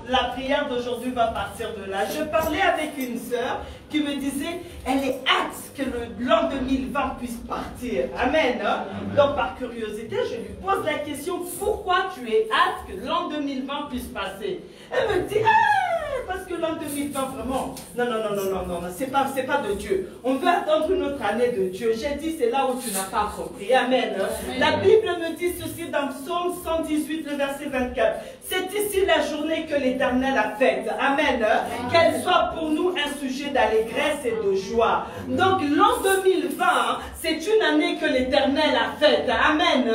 la prière d'aujourd'hui va partir de là. Je parlais avec une sœur qui me disait, elle est hâte que l'an 2020 puisse partir. Amen. Hein? Donc par curiosité, je lui pose la question, pourquoi tu es hâte que l'an 2020 puisse passer? Elle me dit, parce que l'an 2020 vraiment, non, c'est pas de Dieu. On veut attendre une autre année de Dieu. J'ai dit, c'est là où tu n'as pas compris. Amen. Amen. La Bible me dit ceci dans Psaume 118, le verset 24. C'est ici la journée que l'Éternel a faite. Amen. Qu'elle soit pour nous un sujet d'allégresse et de joie. Donc l'an 2020, c'est une année que l'Éternel a faite. Amen.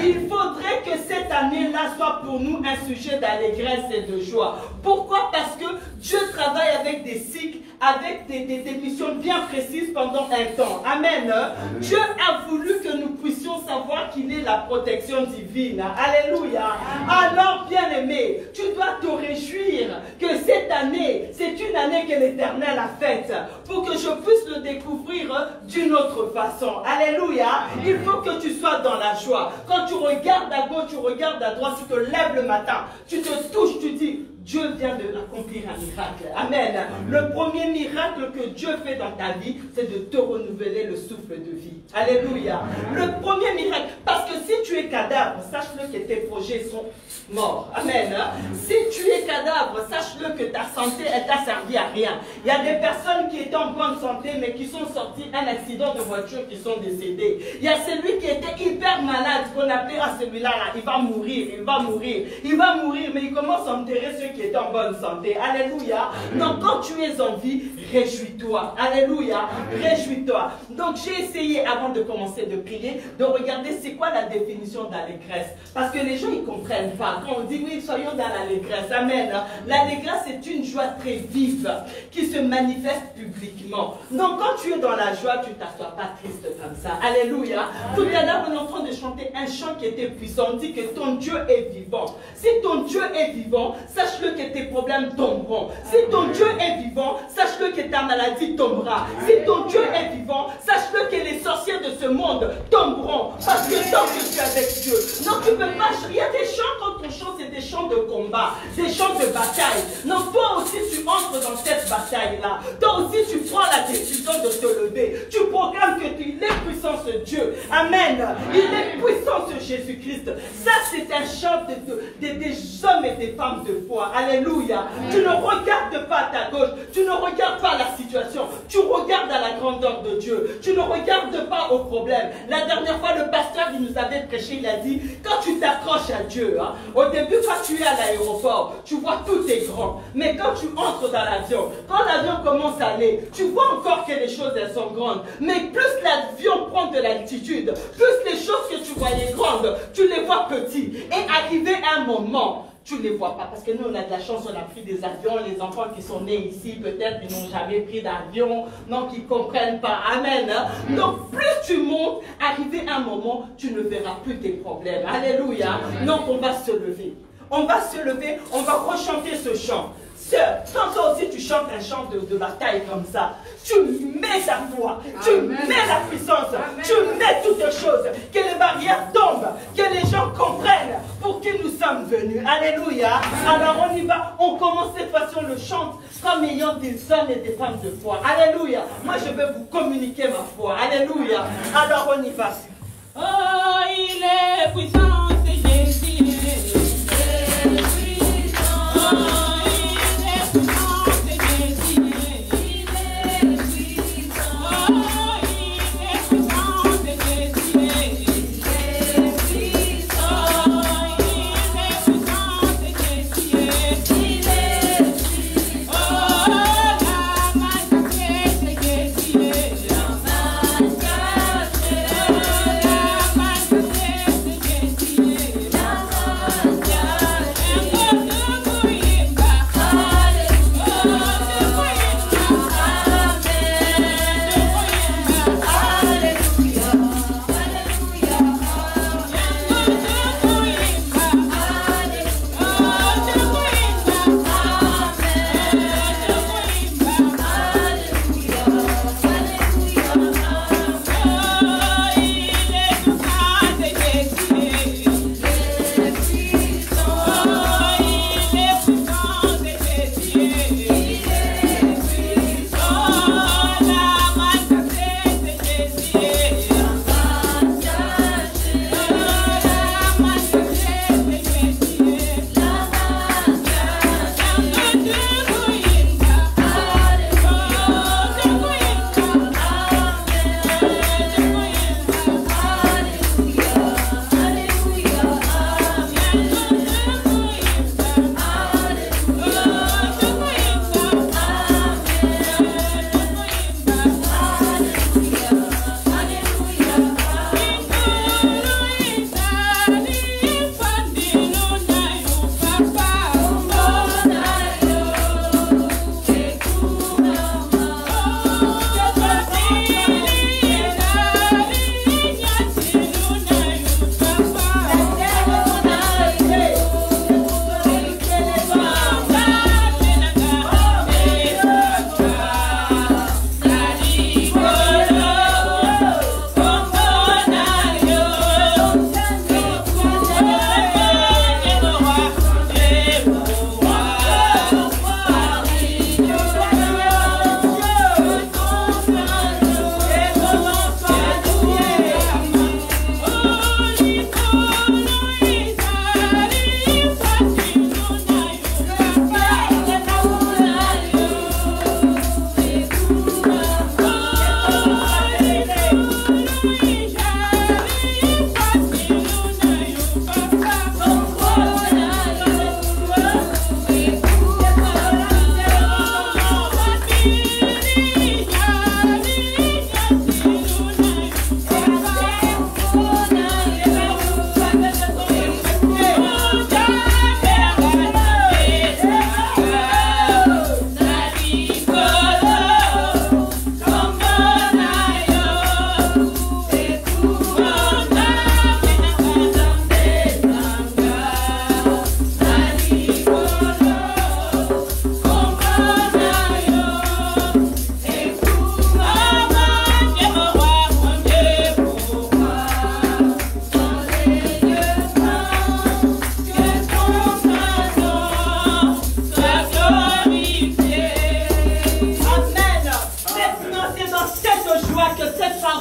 Il faudrait que cette année-là soit pour nous un sujet d'allégresse et de joie. Pourquoi? Parce que Dieu travaille avec des cycles, avec des missions bien précises pendant un temps. Amen. Dieu a voulu que nous puissions savoir qu'il est la protection divine. Alléluia. Alors, bien-aimé, tu dois te réjouir que cette année, c'est une année que l'Éternel a faite pour que je puisse le découvrir d'une autre façon. Alléluia. Il faut que tu sois dans la joie. Quand tu regardes à gauche, tu regardes à droite, tu te lèves le matin, tu te touches, tu dis, Dieu vient d'accomplir un miracle. Amen. Le premier miracle que Dieu fait dans ta vie, c'est de te renouveler le souffle de vie. Alléluia. Le premier miracle. Parce que si tu es cadavre, sache-le que tes projets sont morts. Amen. Si tu es cadavre, sache-le que ta santé, elle t'a servi à rien. Il y a des personnes qui étaient en bonne santé, mais qui sont sorties un accident de voiture, qui sont décédées. Il y a celui qui était hyper malade, qu'on appelait à celui-là, il va mourir, il va mourir. Il va mourir, mais il commence à enterrer ceux qui est en bonne santé. Alléluia. Donc quand tu es en vie, réjouis-toi. Alléluia. Réjouis-toi. Donc j'ai essayé, avant de commencer de prier, de regarder c'est quoi la définition d'allégresse. Parce que les gens, ils ne comprennent pas. Quand on dit oui, soyons dans l'allégresse. Amen. L'allégresse, c'est une joie très vive qui se manifeste publiquement. Donc quand tu es dans la joie, tu ne t'assois pas triste comme ça. Alléluia. Tout à l'heure, on est en train de chanter un chant qui était puissant. On dit que ton Dieu est vivant. Si ton Dieu est vivant, sache-le que tes problèmes tomberont. Si ton Dieu est vivant, sache-le que ta maladie tombera. Si ton Dieu est vivant, sache-le que les sorciers de ce monde tomberont. Parce que tant que tu es avec Dieu. Donc tu ne peux pas... Il y a des chants, quand on chante, c'est des chants de combat, des chants de bataille. Donc toi aussi tu entres dans cette bataille-là. Toi aussi tu prends la décision de te lever. Tu proclames que tu es puissant ce Dieu. Amen. Il est puissant ce Jésus-Christ. Ça c'est un chant des hommes et des femmes de foi. Alléluia. Tu ne regardes pas à ta gauche. Tu ne regardes pas la situation. Tu regardes à la grandeur de Dieu. Tu ne regardes pas au problème. La dernière fois, le pasteur, il nous avait prêché, il a dit, quand tu t'accroches à Dieu, hein, au début, quand tu es à l'aéroport, tu vois tout est grand. Mais quand tu entres dans l'avion, quand l'avion commence à aller, tu vois encore que les choses, elles sont grandes. Mais plus l'avion prend de l'altitude, plus les choses que tu voyais grandes, tu les vois petites. Et arrivé à un moment, tu ne les vois pas. Parce que nous, on a de la chance, on a pris des avions. Les enfants qui sont nés ici, peut-être, ils n'ont jamais pris d'avion. Donc, ils ne comprennent pas. Amen. Donc, plus tu montes, arrivé à un moment, tu ne verras plus tes problèmes. Alléluia. Donc, on va se lever. On va se lever, on va rechanter ce chant. Sœur, quand toi aussi tu chantes un chant de bataille comme ça, tu mets ta foi, tu mets la puissance, tu mets toutes les choses, que les barrières tombent, que les gens comprennent pour qui nous sommes venus. Alléluia. Alors on y va, on commence cette fois-ci, on le chante comme ayant des hommes et des femmes de foi. Alléluia. Moi je vais vous communiquer ma foi. Alléluia. Alors on y va. Oh, il est puissant, c'est Jésus. Yeah.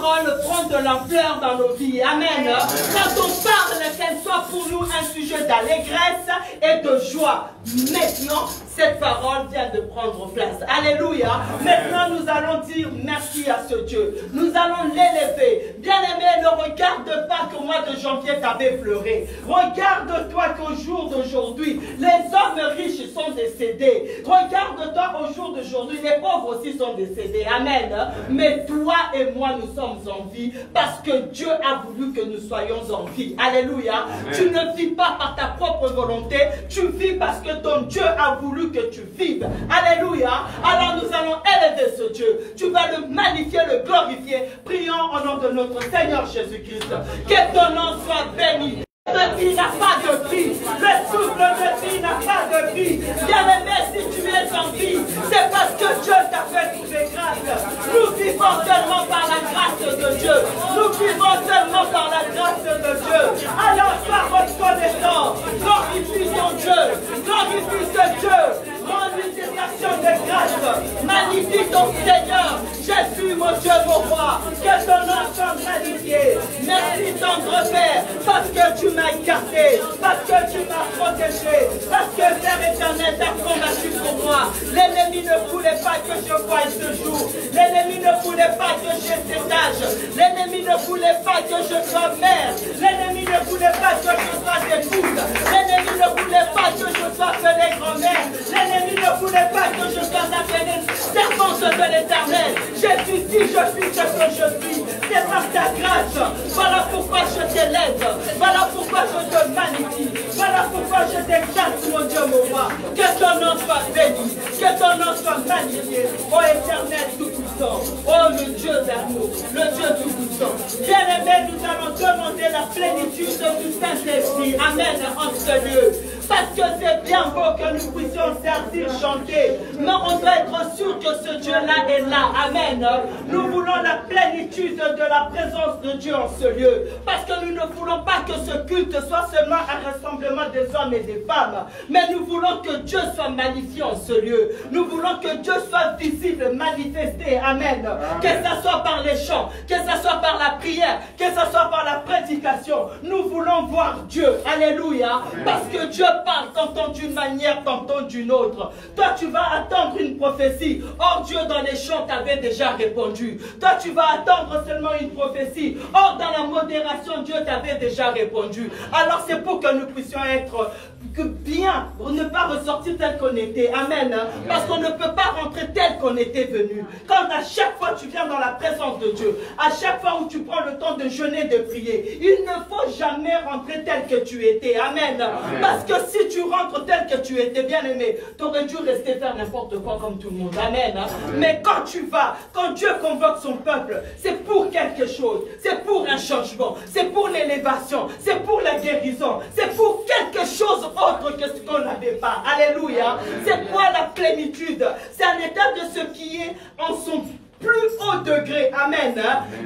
parole prend de l'ampleur dans nos vies. Amen. Quand on parle, qu'elle soit pour nous un sujet d'allégresse et de joie. Maintenant, cette parole vient de prendre place. Alléluia. Maintenant, nous allons dire merci à ce Dieu. Nous allons l'élever. Bien-aimé, ne regarde pas qu'au mois de janvier, tu avais pleuré. Regarde-toi qu'au jour d'aujourd'hui, les hommes riches sont décédés. Regarde-toi au jour d'aujourd'hui, les pauvres aussi sont décédés. Amen. Mais toi et moi, nous sommes en vie parce que Dieu a voulu que nous soyons en vie. Alléluia. Amen. Tu ne vis pas par ta propre volonté, tu vis parce que ton Dieu a voulu que tu vives. Alléluia. Alors nous allons élever ce Dieu. Tu vas le magnifier, le glorifier. Prions au nom de notre Seigneur Jésus-Christ. Que ton nom soit béni. Le vie n'a pas de prix. Le souffle de vie n'a pas de prix. Bien-aimé, si tu es en vie, c'est parce que Dieu t'a fait toutes les grâces. Nous vivons seulement par la grâce de Dieu. Nous vivons seulement par la grâce de Dieu. Alors sois reconnaissant. Glorifie ton Dieu. Glorifie ce Dieu. Rends une situation de grâce. Magnifie ton Seigneur. Jésus, mon Dieu, mon roi. Que ton nom soit magnifié. Merci, tendre Père, parce que tu m'as gardé, parce que tu m'as protégé, parce que Père éternel t'a combattu pour moi. L'ennemi ne voulait pas que je voie ce jour. L'ennemi ne voulait pas que j'ai cet âge. L'ennemi ne voulait pas que je sois mère. L'ennemi ne voulait pas que je sois épouse. L'ennemi ne voulait pas que je sois appelée grand-mère. L'ennemi ne voulait pas que je sois appelée servante de l'éternel. Jésus dit, je suis ce que je suis. C'est par ta grâce. Voilà pourquoi je t'élève. Voilà pourquoi je te magnifie. Voilà pourquoi je t'exalte, mon Dieu, mon roi. Que ton nom soit béni. Que ton nom soit magnifié. Ô éternel tout-puissant. Oh le Dieu d'amour. Le Dieu tout-puissant. Bien-aimé, nous allons demander la plénitude du Saint-Esprit. Amen. En ce lieu. Parce que c'est bien beau que nous puissions servir, chanter. Mais on doit être sûr que ce Dieu-là est là. Amen. Nous voulons la plénitude de la présence de Dieu en ce lieu. Parce que nous ne voulons pas que ce culte soit seulement un rassemblement des hommes et des femmes. Mais nous voulons que Dieu soit magnifié en ce lieu. Nous voulons que Dieu soit visible, manifesté. Amen. Que ce soit par les chants, que ce soit par la prière, que ce soit par la prédication. Nous voulons voir Dieu. Alléluia. Parce que Dieu parle tantôt d'une manière, tantôt d'une autre. Toi, tu vas attendre une prophétie. Or, Dieu, dans les chants, t'avait déjà répondu. Toi, tu vas attendre seulement une prophétie. Or, dans la modération, Dieu t'avait déjà répondu. Alors, c'est pour que nous puissions être bien, pour ne pas ressortir tel qu'on était. Amen. Parce qu'on ne peut pas rentrer tel qu'on était venu. Quand à chaque fois tu viens dans la présence de Dieu, à chaque fois où tu prends le temps de jeûner, de prier, il ne faut jamais rentrer tel que tu étais. Amen. Parce que si tu rentres tel que tu étais, bien aimé, tu aurais dû rester faire n'importe quoi comme tout le monde. Amen. Mais quand tu vas, quand Dieu convoque son peuple, c'est pour quelque chose. C'est pour un changement. C'est pour l'élévation. C'est pour la guérison. C'est pour quelque chose autre que ce qu'on n'avait pas. Alléluia. C'est quoi la plénitude? C'est un état de ce qui est en son plus haut degré, amen,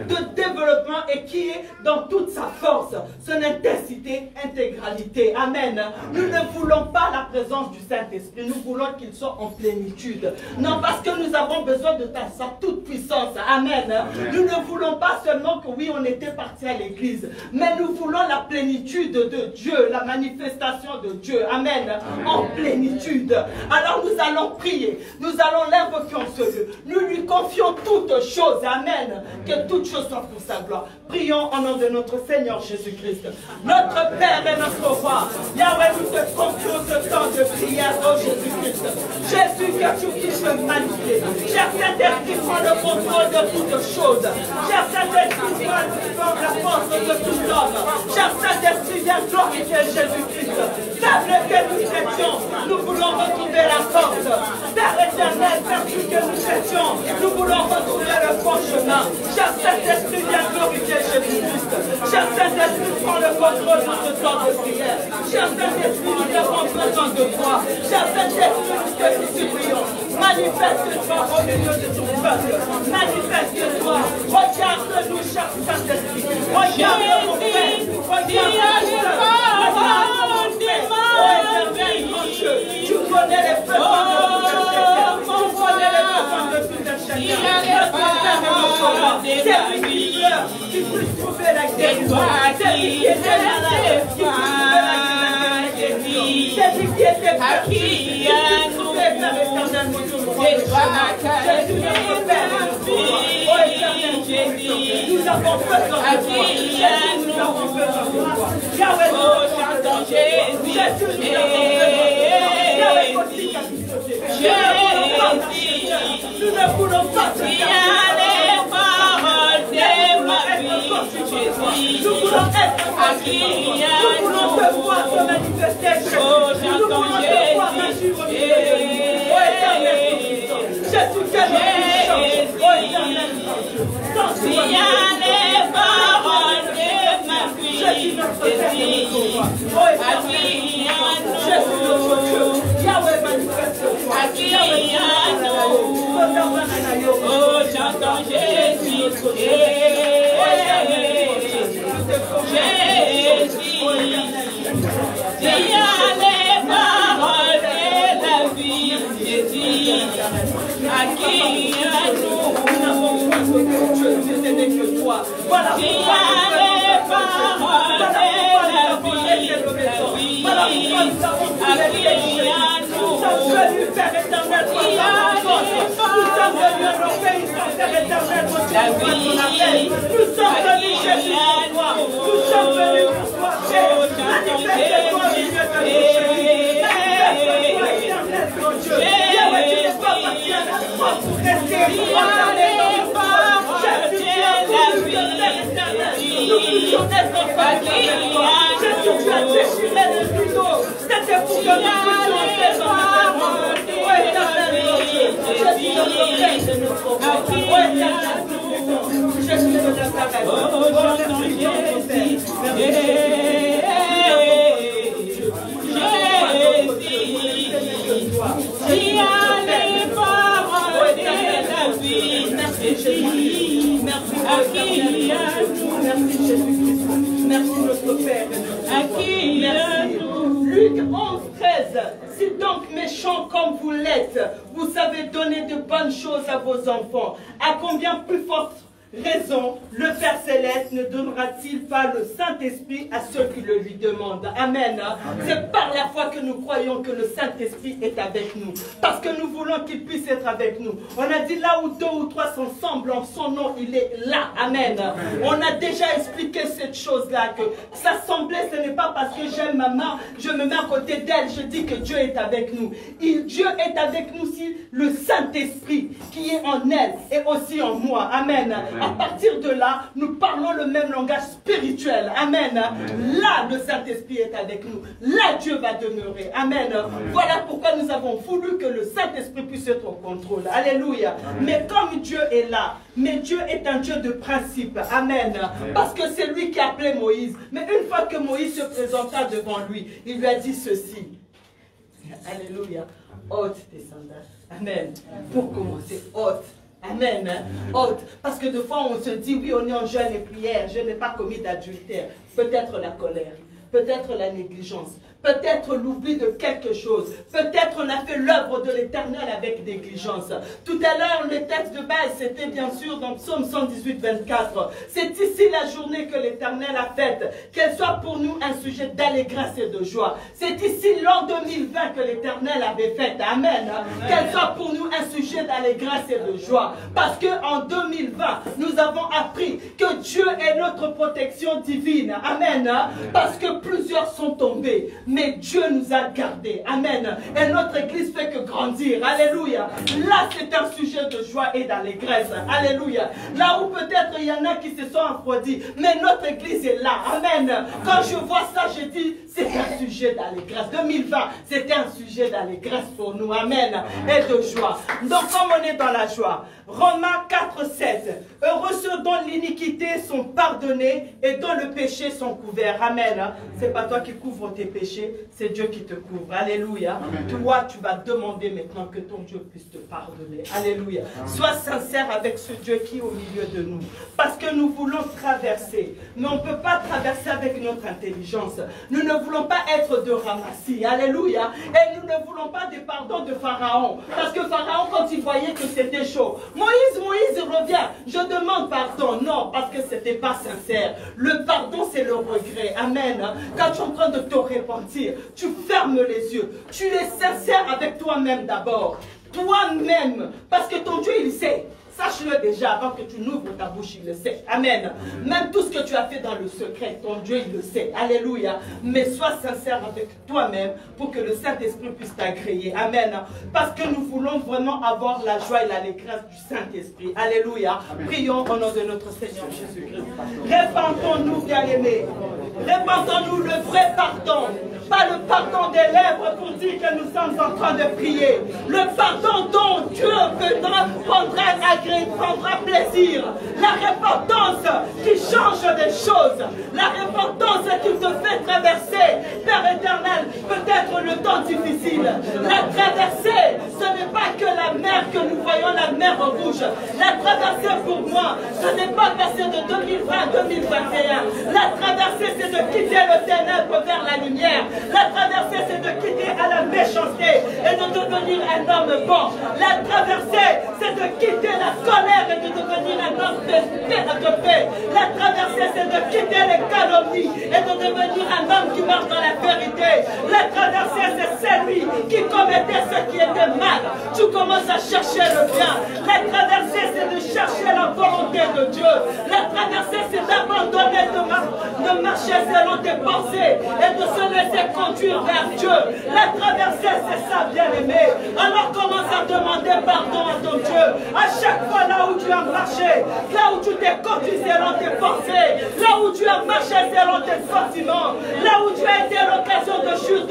de développement et qui est dans toute sa force, son intensité, intégralité, amen. Nous ne voulons pas la présence du Saint-Esprit, nous voulons qu'il soit en plénitude. Non, parce que nous avons besoin de sa toute puissance, amen. Nous ne voulons pas seulement que oui, on était parti à l'église, mais nous voulons la plénitude de Dieu, la manifestation de Dieu, amen, en plénitude. Alors nous allons prier, nous allons l'invoquer en ce lieu, nous lui confions toutes choses, amen, que toutes choses soient pour sa gloire. Prions au nom de notre Seigneur Jésus-Christ. Notre Père et notre Roi, Yahweh, nous te confions ce temps de prière, oh Jésus-Christ. Jésus, que tu puisses me magnifier. Cher Saint-Esprit, prends le contrôle de toutes choses. Cher Saint-Esprit, prends la force de tout homme. Cher Saint-Esprit, viens glorifier Jésus-Christ. Table que nous étions, nous voulons retrouver la force. Père éternel, perdu que nous étions, nous voulons retrouver le bon chemin. Cher Saint-Esprit, viens glorifier Jésus-Christ. Cher Saint-Esprit, prends le contrôle de ce temps de prière. Cher Saint-Esprit, nous avons besoin de toi. Cher Saint-Esprit, nous te supplions. Manifeste-toi au milieu de ton peuple. Manifeste-toi. Regarde-nous, cher Saint-Esprit. Regarde mon Père. Regarde mon Père. Tu connais les besoins de tout un chacun. Tu connais les besoins de tout un chacun. C'est lui qui pleure. qui à nous, c'est toi qui nous avons besoin de toi. Nous avons besoin de toi. Oh, chantons Jésus. Nous ne voulons pas te les paroles de ma vie, Jésus. Nous voulons être nous voulons te voir te manifester. Oh, chantons Jésus. Jésus, il y a les paroles de ma vie, Jésus, oh, j'entends Jésus, il y a les paroles de la vie, Jésus, à qui à nous. Voilà il y a les paroles de la vie, à qui à nous. Nous sommes venus faire éternel nous sommes venus à nos pays sans faire éternel nous sommes venus chercher toi. Nous sommes venus pour toi. Manifeste-toi au milieu de nos chéris. Manifeste-toi éternel mon Dieu. Yahweh, tu n'es pas parti à la croix pour rester enfermé dans le corps. Jésus, tu as voulu te faire éternel. Nous voulions être enfermés. Jésus, tu as déchiré le rideau. C'était pour que nous puissions entrer dans la terre. Oh éternel mon Dieu. Jésus, notre Père de notre corps. Oh éternel Jésus de Nazareth. Oh merci Jésus. Qui a les paroles de la vie. Merci Jésus. Merci Merci Jésus-Christ. Merci notre Père. Merci. Luc 11:13. Si donc méchants comme vous l'êtes, vous savez donner de bonnes choses à vos enfants, à combien plus forte raison le Père Céleste ne donnera-t-il pas le Saint-Esprit à ceux qui le lui demandent? Amen. C'est par la foi que nous croyons que le Saint-Esprit est avec nous. Parce que nous voulons qu'il puisse être avec nous. On a dit là où deux ou trois s'ensemblent en son nom, il est là. Amen. On a déjà expliqué cette chose-là, que s'assembler, ce n'est pas parce que j'aime ma main, je me mets à côté d'elle, je dis que Dieu est avec nous. Dieu est avec nous si le Saint-Esprit qui est en elle est aussi en moi. Amen. À partir de là, nous parlons le même langage spirituel. Amen. Là, le Saint-Esprit est avec nous. Là, Dieu va demeurer. Amen. Voilà pourquoi nous avons voulu que le Saint-Esprit puisse être au contrôle. Alléluia. Mais comme Dieu est là, mais Dieu est un Dieu de principe. Amen. Parce que c'est lui qui a appelé Moïse. Mais une fois que Moïse se présenta devant lui, il lui a dit ceci. Alléluia. Ôte tes sandales. Amen. Pour commencer, ôte. Amen. Ôte. Parce que de fois on se dit, oui, on est en jeûne et prière, je n'ai pas commis d'adultère. Peut-être la colère, peut-être la négligence, peut-être l'oubli de quelque chose, peut-être on a fait l'œuvre de l'Éternel avec négligence. Tout à l'heure, le texte de base, c'était bien sûr dans Psaume 118, 24. C'est ici la journée que l'Éternel a faite, qu'elle soit pour nous un sujet d'allégresse et de joie. C'est ici l'an 2020 que l'Éternel avait faite. Amen. Qu'elle soit pour nous un sujet d'allégresse et de joie. Parce qu'en 2020, nous avons appris que Dieu est notre protection divine. Amen. Parce que plusieurs sont tombés, mais Dieu nous a gardés. Amen. Et notre église fait que grandir. Alléluia. Là, c'est un sujet de joie et d'allégresse. Alléluia. Là où peut-être il y en a qui se sont refroidis, mais notre église est là. Amen. Quand je vois ça, je dis, c'est un sujet d'allégresse. 2020, c'était un sujet d'allégresse pour nous. Amen. Et de joie. Donc, comme on est dans la joie, Romains 4, 7. Heureux ceux dont l'iniquité sont pardonnées et dont le péché sont couverts. Amen. C'est pas toi qui couvres tes péchés, c'est Dieu qui te couvre. Alléluia. Toi, tu vas demander maintenant que ton Dieu puisse te pardonner. Alléluia. Sois sincère avec ce Dieu qui est au milieu de nous. Parce que nous voulons traverser. Mais on ne peut pas traverser avec notre intelligence. Nous ne voulons pas être de ramassis. Alléluia. Et nous ne voulons pas des pardons de Pharaon. Parce que Pharaon, quand il voyait que c'était chaud, Moïse reviens, je demande pardon. Non, parce que ce n'était pas sincère. Le pardon, c'est le regret. Amen. Quand tu es en train de te repentir, tu fermes les yeux. Tu es sincère avec toi-même d'abord. Toi-même. Parce que ton Dieu, il sait. Sache-le déjà avant que tu n'ouvres ta bouche, il le sait. Amen. Même tout ce que tu as fait dans le secret, ton Dieu, il le sait. Alléluia. Mais sois sincère avec toi-même pour que le Saint-Esprit puisse t'agréer. Amen. Parce que nous voulons vraiment avoir la joie et l'allégresse du Saint-Esprit. Alléluia. Prions au nom de notre Seigneur Jésus-Christ. Répandons-nous, bien-aimés. Répandons-nous le vrai pardon. Pas le pardon des lèvres pour dire que nous sommes en train de prier. Le pardon dont Dieu prendra plaisir. La repentance qui change des choses. La repentance qui te fait traverser, Père éternel, peut-être le temps difficile. La traversée, ce n'est pas que la mer que nous voyons, la mer rouge. La traversée pour moi, ce n'est pas passer de 2020 à 2021. La traversée, c'est de quitter le ténèbre vers la lumière. La traversée, c'est de quitter à la méchanceté et de devenir un homme bon. La traversée, c'est de quitter la colère et de devenir un homme de paix. La traversée, c'est de quitter les calomnies et de devenir un homme qui marche dans la vérité. La traversée, c'est celui qui commettait ce qui était mal. Tu commences à chercher le bien. La traversée, c'est de chercher la volonté de Dieu. La traversée, c'est d'abandonner de marcher selon tes pensées et de se laisser conduire vers Dieu. La traversée, c'est ça, bien-aimé. Alors commence à demander pardon à ton Dieu. À chaque fois là où tu as marché, là où tu t'es conduit selon tes pensées, là où tu as marché selon tes sentiments, là où tu as été l'occasion de juger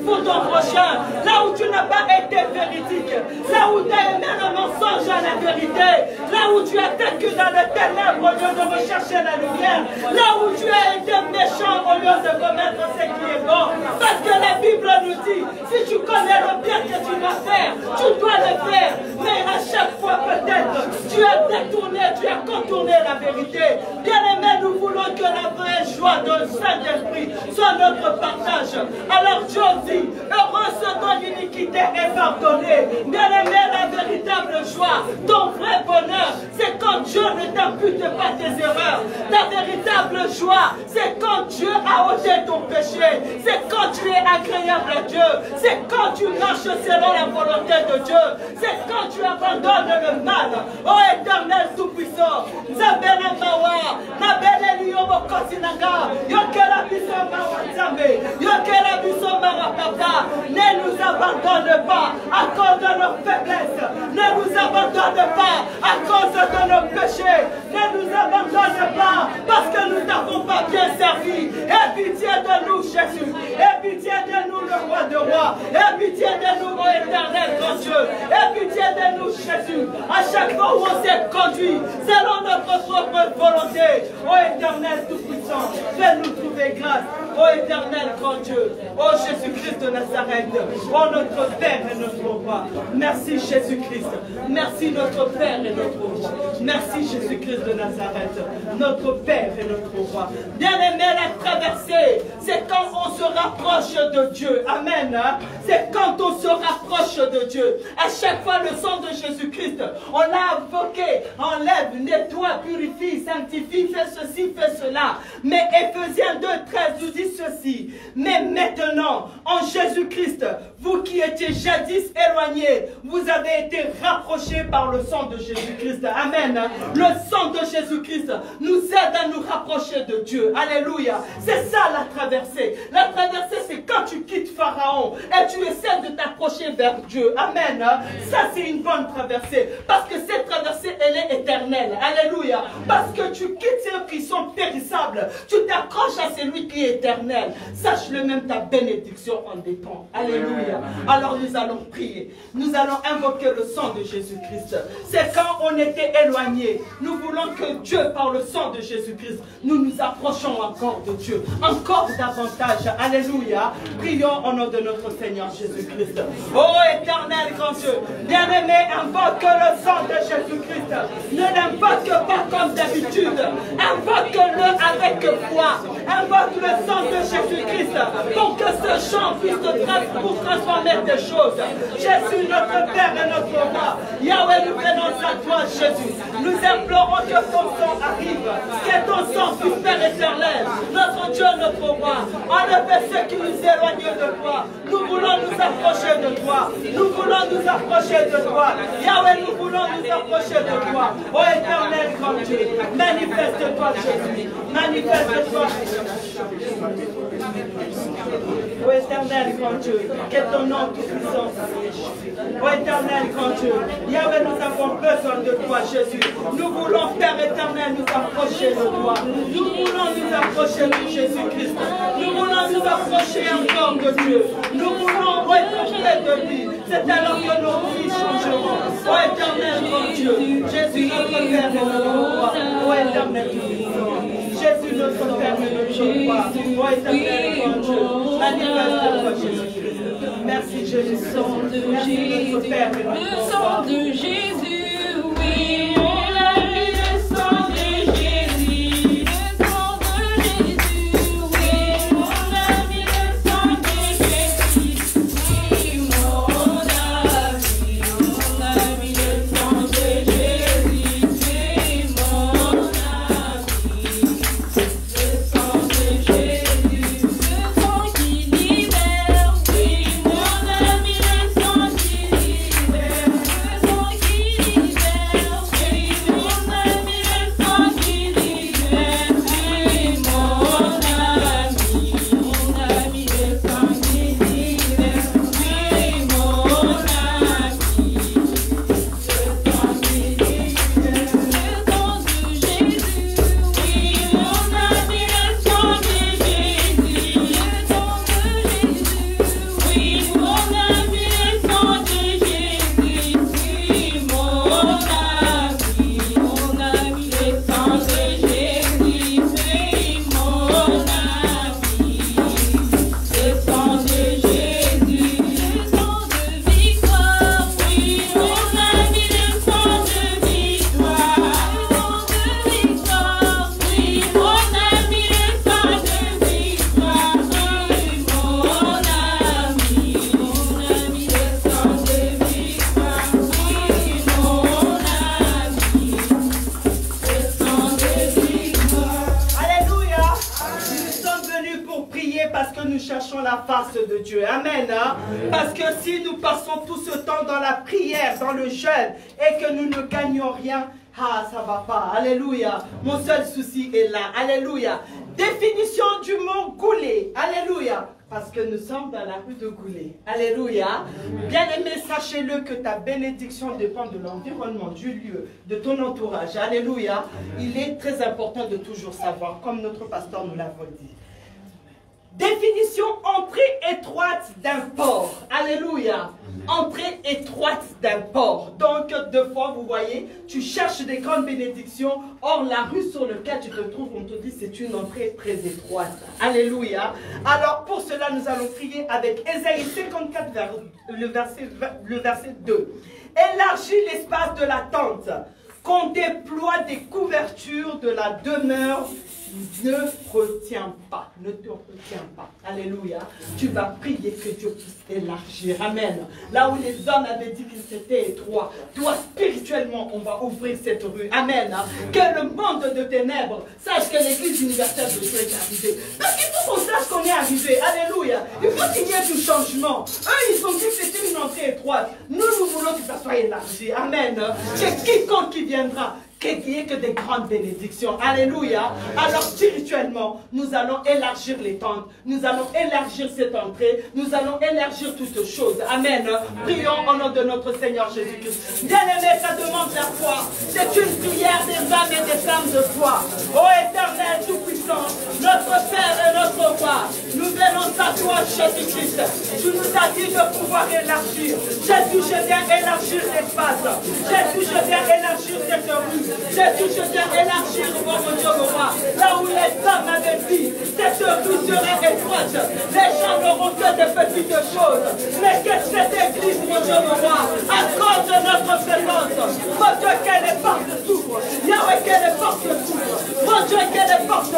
pour ton prochain, là où tu n'as pas été véridique, là où tu as aimé le mensonge à la vérité, là où tu as vécu dans le ténèbre au lieu de rechercher la lumière, là où tu as été méchant au lieu de commettre ce qui est bon. Parce que la Bible nous dit, si tu connais le bien que tu dois faire, tu dois le faire. Mais à chaque fois peut-être, tu as détourné, tu as contourné la vérité. Bien-aimés, nous voulons que la vraie joie de Saint-Esprit soit notre partage. Alors Dieu dit, heureux ceux dont l'iniquité est pardonnée. Bien-aimés, la véritable joie, ton vrai bonheur, c'est quand Dieu ne t'impute pas tes erreurs. Ta véritable joie, c'est quand Dieu a ôté ton péché. C'est quand tu es agréable à Dieu. C'est quand tu marches selon la volonté de Dieu. C'est quand tu abandonnes le mal. Oh Éternel Tout-Puissant, Zabele Mawa, Nabele Liyobo Kosinaga, Yokela Biso Mawa Zame, Yokela Biso Mawa Papa, ne nous abandonne pas à cause de nos faiblesses. Ne nous abandonne pas à cause de nos péchés. Ne nous abandonne pas parce que nous n'avons pas bien servi. Aie pitié de nous, Jésus. Aie pitié de nous, le roi de rois. Aie pitié de nous, ô éternel grand Dieu. Aie pitié de nous, Jésus. À chaque fois où on s'est conduit selon notre propre volonté, ô éternel tout-puissant, fais-nous trouver grâce. Ô éternel grand Dieu, ô Jésus-Christ de Nazareth, ô notre Père et notre roi. Merci Jésus-Christ. Merci notre Père et notre roi. Merci Jésus-Christ de Nazareth, notre Père et notre roi. Bien-aimé, la traversée, c'est quand on se rapproche de Dieu. Amen. C'est quand on se rapproche de Dieu. À chaque fois, le sang de Jésus-Christ, on l'a invoqué, enlève, nettoie, purifie, sanctifie, fais ceci, fais cela. Mais Éphésiens 2:13 nous dit ceci. Mais maintenant, en Jésus-Christ, vous qui étiez jadis éloignés, vous avez été rapprochés par le sang de Jésus-Christ. Amen. Le sang de Jésus-Christ nous aide à nous rapprocher de Dieu. Alléluia. C'est ça la traversée. La traversée, c'est quand tu quittes Pharaon et tu essaies de t'approcher vers Dieu. Amen. Ça, c'est une bonne traversée. Parce que cette traversée, elle est éternelle. Alléluia. Parce que tu quittes ceux qui sont périssables. Tu t'accroches à celui qui est éternel. Sache-le, même ta bénédiction en dépend. Alléluia. Alors nous allons prier. Nous allons invoquer le sang de Jésus-Christ. C'est quand on était éloigné. Nous voulons que Dieu, par le sang de Jésus-Christ, nous nous approchons encore de Dieu. Encore davantage. Alléluia. Prions au nom de notre Seigneur Jésus-Christ. Oh éternel grand Dieu, bien-aimé, invoque le sang de Jésus-Christ. Ne l'invoque pas comme d'habitude. Invoque Fais-le avec foi. Invoque le sang de Jésus-Christ pour que ce chant puisse pour transformer des choses. Jésus, notre Père et notre Roi. Yahweh, nous venons à toi, Jésus. Nous implorons que ton sang arrive, que ton sang puisse faire éternel. Notre Dieu, notre Roi, enlevez ceux qui nous éloignent de toi. Nous voulons nous approcher de toi. Nous voulons nous approcher de toi. Yahweh, nous voulons nous approcher de toi. Ô éternel, grand Dieu, manifeste-toi, Jésus. Manifeste-toi. Ô éternel, grand Dieu, que ton nom tout-puissant. Ô éternel, grand Dieu, Yahweh, nous avons besoin de toi, Jésus. Nous voulons, Père éternel, nous approcher de toi. Nous voulons nous approcher de Jésus-Christ. Nous voulons nous approcher encore de Dieu. Nous voulons retrouver de lui. C'est alors que nos vies changeront. Ô éternel, grand Dieu, Jésus, notre Père et notre Roi. Ô éternel, Jésus, notre Père et notre Roi. Ô éternel, grand Dieu, manifeste-toi, Jésus-Christ. Merci, Jésus. Merci, notre Père et notre Roi. Le sang de Jésus, oui, on a vu le sang de Jésus. Le sang de Jésus, oui, on a vu le sang de Jésus. Oui, on a vu le sang de Jésus. Oui, on a vu le sang de Jésus. Le sang qui libère, oui, on a vu le sang qui libère. Le sang qui libère, oui, on a vu le sang qui libère. Oui, on a mis le sang qui libère. Oui, on a mis le sang qui libère. Le sang de Jésus, oui, on a mis le sang de Jésus. Le sang de Jésus, oui, on a mis le sang de Jésus. Oui, on a mis le sang de Jésus. Oui, on a mis le sang de Jésus. Le sang de victoire, oui, on a mis le sang de victoire. Le sang de victoire, oui, on a mis le sang de victoire. Oui, on a mis le sang de victoire. Oui, on a mis le sang de victoire. Alléluia. Nous sommes venus pour prier parce que nous cherchons la face de Dieu. Amen. Parce que si nous passons tout ce temps dans la prière, dans le jeûne, et que nous ne gagnons rien, ah, ça va pas. Alléluia. Mon seul souci est là. Alléluia. Définition du mot goulet. Alléluia. Parce que nous sommes dans la rue de Goulet. Alléluia. Bien-aimé, sachez-le que ta bénédiction dépend de l'environnement, du lieu, de ton entourage. Alléluia. Il est très important de toujours savoir, comme notre pasteur nous l'a dit. Définition, entrée étroite d'un port. Alléluia. Entrée étroite d'un port. Donc, deux fois, vous voyez, tu cherches des grandes bénédictions. Or, la rue sur laquelle tu te trouves, on te dit, c'est une entrée très étroite. Alléluia. Alors, pour cela, nous allons prier avec Ésaïe 54, le verset 2. Élargis l'espace de la tente, qu'on déploie des couvertures de la demeure. Ne retiens pas, ne te retiens pas. Alléluia. Tu vas prier que Dieu puisse élargir. Amen. Là où les hommes avaient dit qu'ils étaient étroits, toi spirituellement, on va ouvrir cette rue. Amen. Que le monde de ténèbres sache que l'église universelle de Dieu est arrivée. Parce qu'il faut qu'on sache qu'on est arrivé. Alléluia. Il faut qu'il y ait du changement. Eux, ils ont dit que c'était une entrée étroite. Nous, nous voulons que ça soit élargi. Amen. Que quiconque qui viendra, qu'il n'y ait que des grandes bénédictions. Alléluia. Alors spirituellement, nous allons élargir les tentes. Nous allons élargir cette entrée. Nous allons élargir toutes choses. Amen. Prions au nom de notre Seigneur Jésus-Christ. Bien-aimé, ça demande la foi. C'est une prière des âmes et des femmes de foi. Ô éternel tout-puissant, notre Père et notre Roi, nous venons à toi, Jésus-Christ. Tu nous as dit de pouvoir élargir. Jésus, je viens élargir l'espace. Jésus, je viens élargir cette rue. Jésus, je viens élargir, mon Dieu, mon roi. Là où les hommes avaient dit, cette rue serait étroite. Les gens n'auront que des petites choses. Mais que cette église, mon Dieu, mon roi, à cause de notre présence, mon Dieu, que les portes s'ouvrent. Yahweh, que les portes s'ouvrent. Mon Dieu, que les portes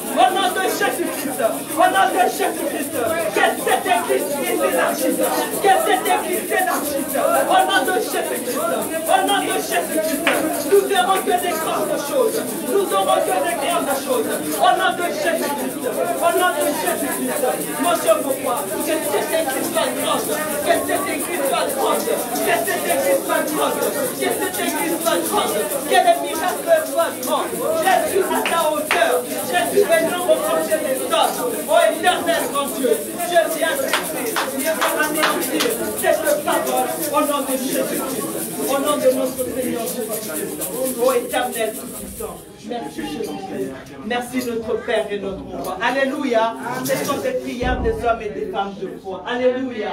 Au nom de Jésus-Christ. Au nom de Jésus-Christ. Que cette église s'élargisse. Que cette église s'élargisse. Au nom de Jésus-Christ. Au nom de Jésus-Christ. Nous verrons que des grandes choses. Nous aurons que des grandes choses. Au nom de Jésus-Christ. Au nom de Jésus-Christ. Mon Dieu, pourquoi? Que cette église soit grande. Que cette église soit grande. Que cette église soit grande. Que cette église soit grande. Que les miracles soient grands. Jésus à ta hauteur. Jésus est non au projet des hommes. Ô éternel grand Dieu, je viens t'écrire. Viens anéantir cette parole au nom de Jésus-Christ. Au nom de notre Seigneur Jésus-Christ. Ô éternel tout-puissant. Merci Jésus-Christ. Merci notre Père et notre Roi. Alléluia. Ce sont des prières des hommes et des femmes de foi. Alléluia.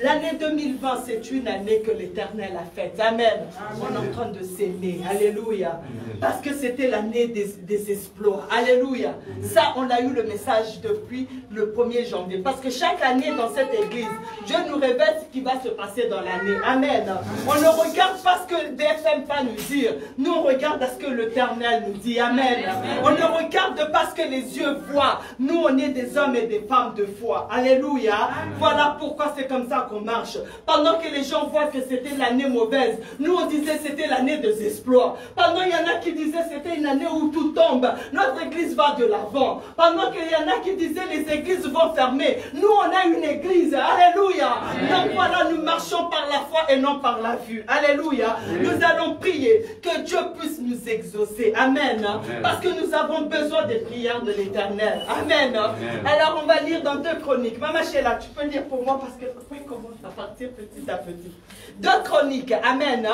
L'année 2020, c'est une année que l'Éternel a faite. Amen. On est en train de s'aimer. Alléluia. Parce que c'était l'année des exploits. Alléluia. Ça, on a eu le message depuis le 1er janvier. Parce que chaque année dans cette église, Dieu nous révèle ce qui va se passer dans l'année. Amen. On ne regarde pas ce que BFM va nous dire. Nous, on regarde à ce que l'Éternel nous dit. Amen. On ne regarde pas ce que les yeux voient. Nous, on est des hommes et des femmes de foi. Alléluia. Voilà pourquoi c'est comme ça qu'on marche. Pendant que les gens voient que c'était l'année mauvaise, nous on disait c'était l'année des exploits. Pendant il y en a qui disaient c'était une année où tout tombe, notre église va de l'avant. Pendant qu'il y en a qui disaient les églises vont fermer, nous on a une église. Alléluia. Donc voilà, nous marchons par la foi et non par la vue. Alléluia. Nous allons prier que Dieu puisse nous exaucer. Amen. Parce que nous avons besoin des prières de l'Éternel. Amen. Alors on va lire dans 2 Chroniques. Maman Sheila, tu peux lire pour moi parce que après commence à partir petit à petit. 2 Chroniques. Amen.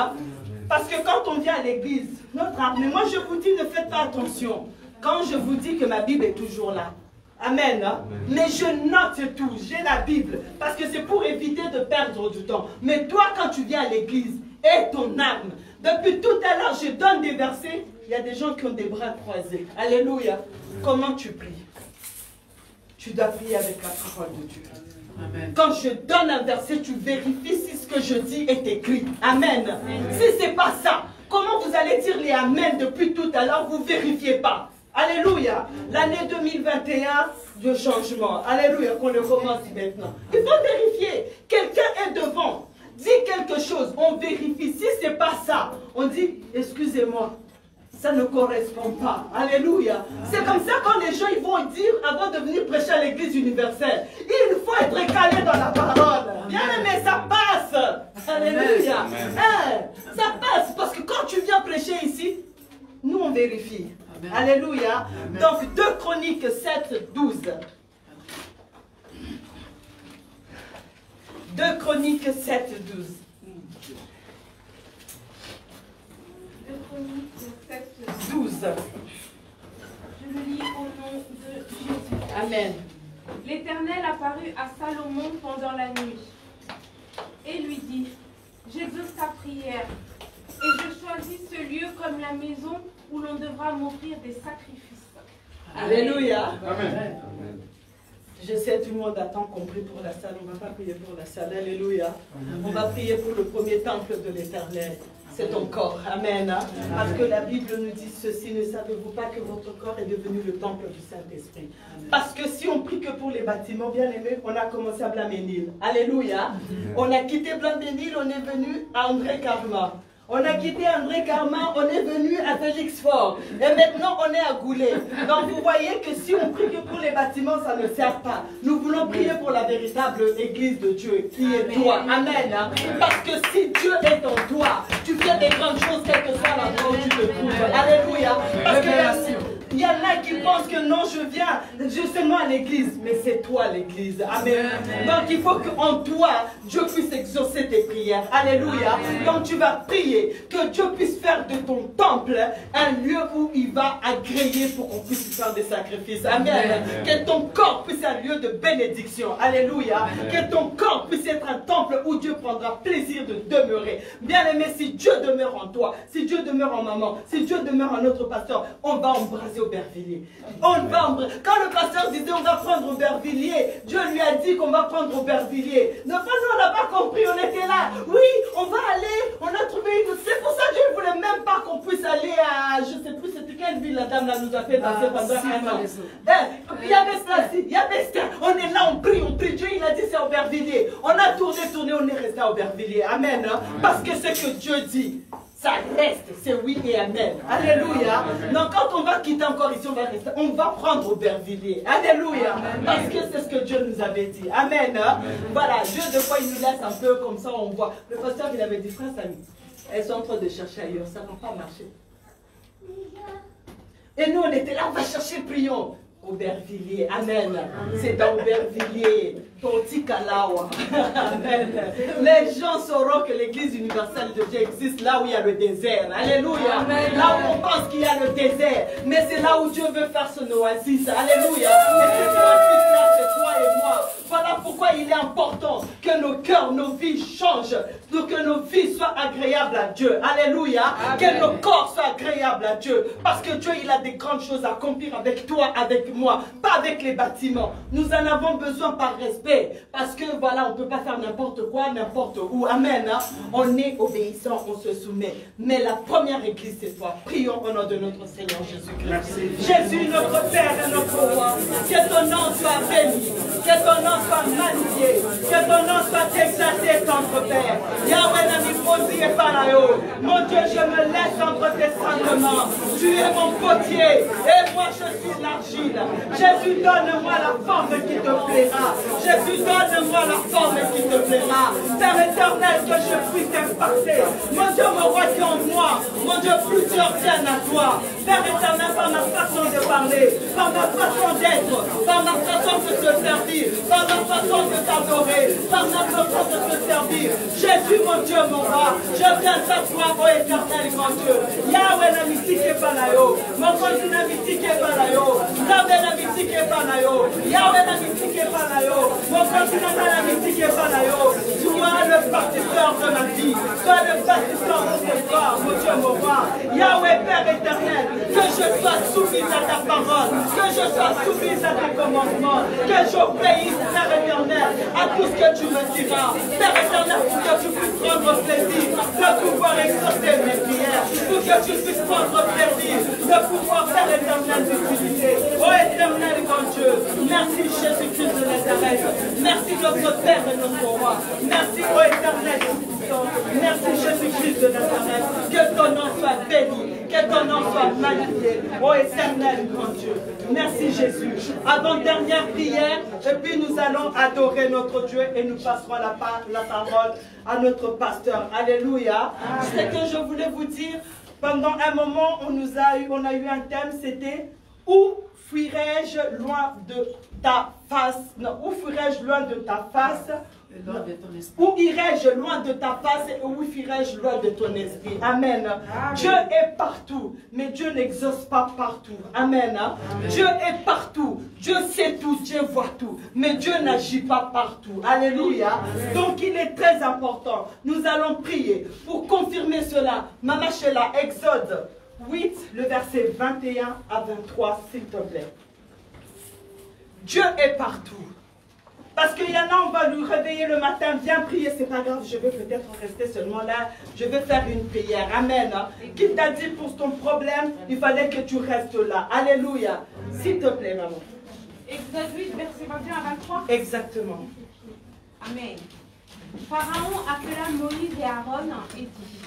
Parce que quand on vient à l'église, notre armée, moi je vous dis ne faites pas attention. Quand je vous dis que ma Bible est toujours là. Amen. Mais je note tout. J'ai la Bible. Parce que c'est pour éviter de perdre du temps. Mais toi, quand tu viens à l'église, aie ton arme. Depuis tout à l'heure, je donne des versets. Il y a des gens qui ont des bras croisés. Alléluia. Comment tu pries? Tu dois prier avec la parole de Dieu. Amen. Quand je donne un verset, tu vérifies si ce que je dis est écrit. Amen. Si ce n'est pas ça, comment vous allez dire les Amen depuis tout à l'heure? Vous ne vérifiez pas. Alléluia. L'année 2021 de changement. Alléluia. Qu'on le commence maintenant. Il faut vérifier. Quelqu'un est devant. Dit quelque chose. On vérifie. Si ce n'est pas ça, on dit, excusez-moi. Ça ne correspond pas. Alléluia. C'est comme ça quand les gens ils vont dire, avant de venir prêcher à l'église universelle, il faut être calé dans la parole. Bien aimé, ça passe. Alléluia. Ça passe parce que quand tu viens prêcher ici, nous on vérifie. Amen. Alléluia. Amen. Donc 2 Chroniques 7, 12. 2 Chroniques 7, 12. 12. Je le lis au nom de Jésus. Amen. L'Éternel apparut à Salomon pendant la nuit et lui dit, j'exauce ta prière et je choisis ce lieu comme la maison où l'on devra m'offrir des sacrifices. Alléluia. Amen. Je sais, tout le monde attend qu'on prie pour la salle. On ne va pas prier pour la salle. Alléluia. On va prier pour le premier temple de l'Éternel. C'est ton corps. Amen. Parce que la Bible nous dit ceci. Ne savez-vous pas que votre corps est devenu le temple du Saint-Esprit? Parce que si on prie que pour les bâtiments, bien aimés, on a commencé à Blaménil. Alléluia. On a quitté Blaménil, on est venu à André Karma. On a quitté André Karma, on est venu à Félix Fort. Et maintenant, on est à Goulet. Donc, vous voyez que si on prie que pour les bâtiments, ça ne sert pas. Nous voulons prier pour la véritable église de Dieu, qui est toi. Amen. Parce que si Dieu est en toi, tu fais des grandes choses, quel que soit l'endroit où tu te trouves. Alléluia. Parce que il y en a qui pensent que non, je viens justement à l'église. Mais c'est toi l'église. Amen. Donc il faut qu'en toi, Dieu puisse exaucer tes prières. Alléluia. Donc tu vas prier que Dieu puisse faire de ton temple un lieu où il va agréer pour qu'on puisse faire des sacrifices. Amen. Que ton corps puisse être un lieu de bénédiction. Alléluia. Que ton corps puisse être un temple où Dieu prendra plaisir de demeurer. Bien aimé, si Dieu demeure en toi, si Dieu demeure en maman, si Dieu demeure en notre pasteur, on va embraser Aubervilliers. Quand le pasteur disait on va prendre Aubervilliers, Dieu lui a dit qu'on va prendre Aubervilliers. Non, on n'a pas compris, on était là. Oui, on va aller, on a trouvé une. C'est pour ça que Dieu ne voulait même pas qu'on puisse aller à, je ne sais plus c'était sur quelle ville la dame là nous a fait danser pendant un an? Il y avait Placide, il y avait Esther. On est là, on prie. Dieu, il a dit c'est Aubervilliers. On a tourné, on est resté à Aubervilliers. Amen. Hein? Parce que ce que Dieu dit, ça reste, c'est oui et amen. Alléluia. Donc quand on va quitter encore ici, on va prendre Aubervilliers. Alléluia. Parce que c'est ce que Dieu nous avait dit. Amen. Voilà, Dieu de fois il nous laisse un peu comme ça, on voit. Le pasteur il avait dit, frère Samy, elles sont en train de chercher ailleurs, ça ne va pas marcher. Et nous on était là, on va chercher, prions. Aubervilliers, amen. C'est dans Aubervilliers, Tontikalawa. Amen. Les gens sauront que l'église universelle de Dieu existe là où il y a le désert. Alléluia. Amen. Là où on pense qu'il y a le désert. Mais c'est là où Dieu veut faire son oasis. Alléluia. Et cette oasis-là, c'est toi et moi. Voilà pourquoi il est important que nos cœurs, nos vies changent. Que nos vies soient agréables à Dieu. Alléluia. Amen. Que nos corps soient agréables à Dieu. Parce que Dieu, il a des grandes choses à accomplir avec toi, avec moi. Pas avec les bâtiments. Nous en avons besoin par respect. Parce que voilà, on ne peut pas faire n'importe quoi, n'importe où. Amen. Hein? On est obéissant, on se soumet. Mais la première église, c'est toi. Prions au nom de notre Seigneur Jésus-Christ. Jésus, notre Père et notre Roi. Que ton nom soit béni. Que ton nom soit magnifié. Que ton nom soit exalté, notre Père. Yahweh n'a mis posé et parayo. Mon Dieu, je me laisse entre tes sacrements. Tu es mon potier et moi je suis l'argile. Jésus, donne-moi la forme qui te plaira. Jésus, donne-moi la forme qui te plaira. Père éternel, que je puisse impacter. Mon Dieu, mon roi qui est en moi. Mon Dieu, plusieurs tiennent à toi. Père éternel, par ma façon de parler, par ma façon d'être, par ma façon de te servir, par ma façon de t'adorer, par ma façon de te servir. Jésus, mon Dieu, mon roi, je viens t'asseoir, ô éternel grand Dieu. Yahweh n'a mythique pas là, mon Dieu n'a mythique pas là, Yahweh n'a mythique pas là, Yahweh n'a mythique pas là, mon Dieu n'a mythique pas là. Sois le bâtisseur de ma vie, sois le bâtisseur de ce corps, mon Dieu, mon roi. Yahweh, Père éternel, que je sois soumise à ta parole, que je sois soumise à tes commandements, que j'obéisse, Père éternel, à tout ce que tu me diras. Père éternel, pour que tu puisses prendre plaisir de pouvoir exaucer mes prières, pour que tu puisses prendre plaisir de pouvoir, Père éternel, t'utiliser. Ô éternel grand Dieu, merci Jésus-Christ de Nazareth, merci notre Père et notre Roi, merci ô éternel, merci Jésus-Christ de Nazareth, que ton nom soit béni, que ton nom soit magnifié, ô éternel grand Dieu. Merci Jésus. Avant-dernière prière, et puis nous allons adorer notre Dieu et nous passerons la parole à notre pasteur. Alléluia. Ce que je voulais vous dire, pendant un moment, on a eu un thème, c'était « Où fuirai-je loin de ta face ?» Non, où fuirai-je loin de ta face ? Où irai-je loin de ta face et où fuirai-je loin de ton esprit? Amen. Dieu est partout, mais Dieu n'exauce pas partout. Amen. Dieu est partout. Dieu sait tout, Dieu voit tout, mais Dieu n'agit pas partout. Alléluia. Donc il est très important. Nous allons prier pour confirmer cela. Mama Sheila, Exode 8, le verset 21 à 23, s'il te plaît. Dieu est partout. Parce qu'il y en a, on va lui réveiller le matin, viens prier, c'est pas grave, je vais peut-être rester seulement là, je vais faire une prière. Amen. Qui t'a dit pour ton problème, il fallait que tu restes là. Alléluia. S'il te plaît, maman. Exode 8, verset 21 à 23. Exactement. Amen. Pharaon appela Moïse et Aaron et dit,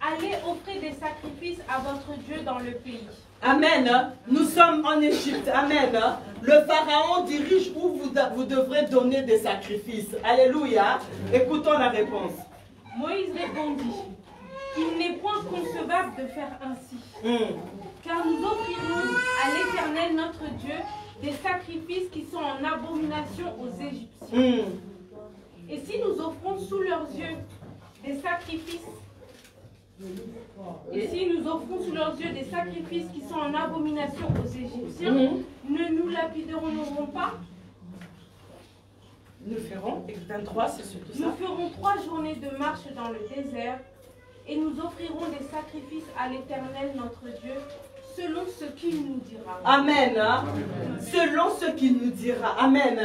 allez offrir des sacrifices à votre Dieu dans le pays. Amen. Nous sommes en Égypte. Amen. Le Pharaon dirige où vous devrez donner des sacrifices. Alléluia. Écoutons la réponse. Moïse répondit, il n'est point concevable de faire ainsi. Car nous offrirons à l'Éternel notre Dieu des sacrifices qui sont en abomination aux Égyptiens. Et si nous offrons sous leurs yeux des sacrifices, des sacrifices qui sont en abomination aux Égyptiens, ne nous lapiderons pas? Nous ferons, 23, c'est surtout ça. Nous ferons 3 journées de marche dans le désert et nous offrirons des sacrifices à l'Éternel notre Dieu, selon ce qu'il nous dira. Amen. Selon ce qu'il nous dira. Amen.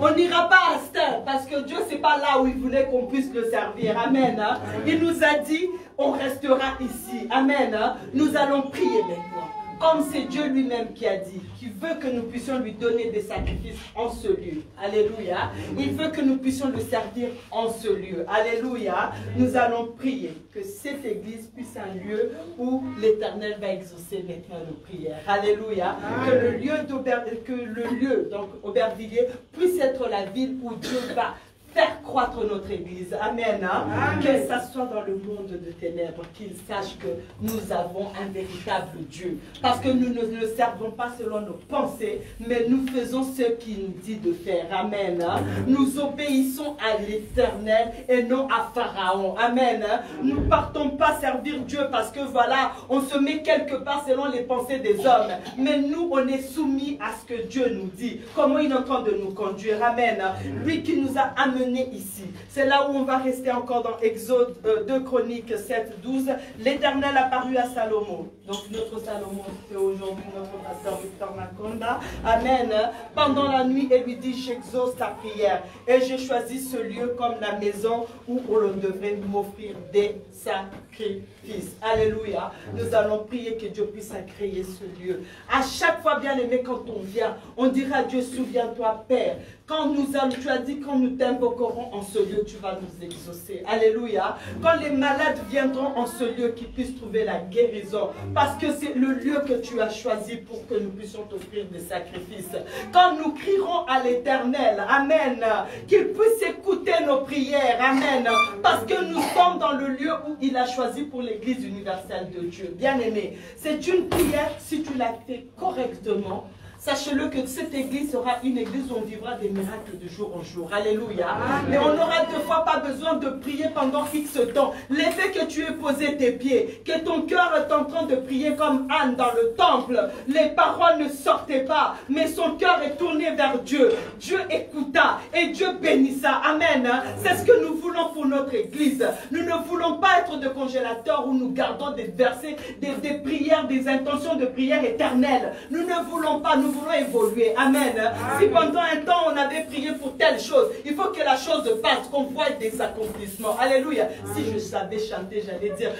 On n'ira pas à Stade parce que Dieu, c'est pas là où il voulait qu'on puisse le servir. Amen. Il nous a dit, on restera ici. Amen. Nous allons prier maintenant. comme c'est Dieu lui-même qui a dit, qui veut que nous puissions lui donner des sacrifices en ce lieu. Alléluia. Il veut que nous puissions le servir en ce lieu. Alléluia. Nous allons prier que cette église puisse un lieu où l'Éternel va exaucer maintenant nos prières. Alléluia. Que le lieu, donc Aubervilliers, puisse être la ville où Dieu va faire croître notre église. Amen. Amen. Que ça soit dans le monde de ténèbres, qu'ils sachent que nous avons un véritable Dieu. Parce que nous ne le servons pas selon nos pensées, mais nous faisons ce qu'il nous dit de faire. Amen. Nous obéissons à l'Éternel et non à Pharaon. Amen. Nous ne partons pas servir Dieu parce que voilà, on se met quelque part selon les pensées des hommes. Mais nous, on est soumis à ce que Dieu nous dit. Comment il est en train de nous conduire. Amen. Lui qui nous a amenés ici. C'est là où on va rester encore dans Exode 2 Chroniques 7, 12. L'Éternel apparut à Salomon. Donc notre Salomon, c'est aujourd'hui notre pasteur Victor Makonda. Amen. Pendant la nuit, et lui dit, j'exauce ta prière. Et j'ai choisi ce lieu comme la maison où on devrait m'offrir des sacrifices. Alléluia. Nous allons prier que Dieu puisse créer ce lieu. À chaque fois, bien aimé, quand on vient, on dira à Dieu, souviens-toi, Père. Quand tu as dit, quand nous t'invoquerons en ce lieu, tu vas nous exaucer. Alléluia. Quand les malades viendront en ce lieu, qu'ils puissent trouver la guérison. Parce que c'est le lieu que tu as choisi pour que nous puissions t'offrir des sacrifices. Quand nous crierons à l'Éternel, Amen, qu'il puisse écouter nos prières, Amen. Parce que nous sommes dans le lieu où il a choisi pour l'Église universelle de Dieu. Bien-aimé, c'est une prière, si tu la fais correctement, sachez-le que cette église sera une église où on vivra des miracles de jour en jour. Alléluia. Mais on n'aura deux fois pas besoin de prier pendant X temps. L'effet que tu aies posé tes pieds, que ton cœur est en train de prier comme Anne dans le temple. Les paroles ne sortaient pas, mais son cœur est tourné vers Dieu. Dieu écouta et Dieu bénissa. Amen. C'est ce que nous voulons pour notre église. Nous ne voulons pas être de congélateurs où nous gardons des versets, des prières, des intentions de prière éternelles. Nous ne voulons pas, nous voulons évoluer. Amen. Si pendant un temps on avait prié pour telle chose, il faut que la chose passe, qu'on voit des accomplissements. Alléluia. Si je savais chanter, j'allais dire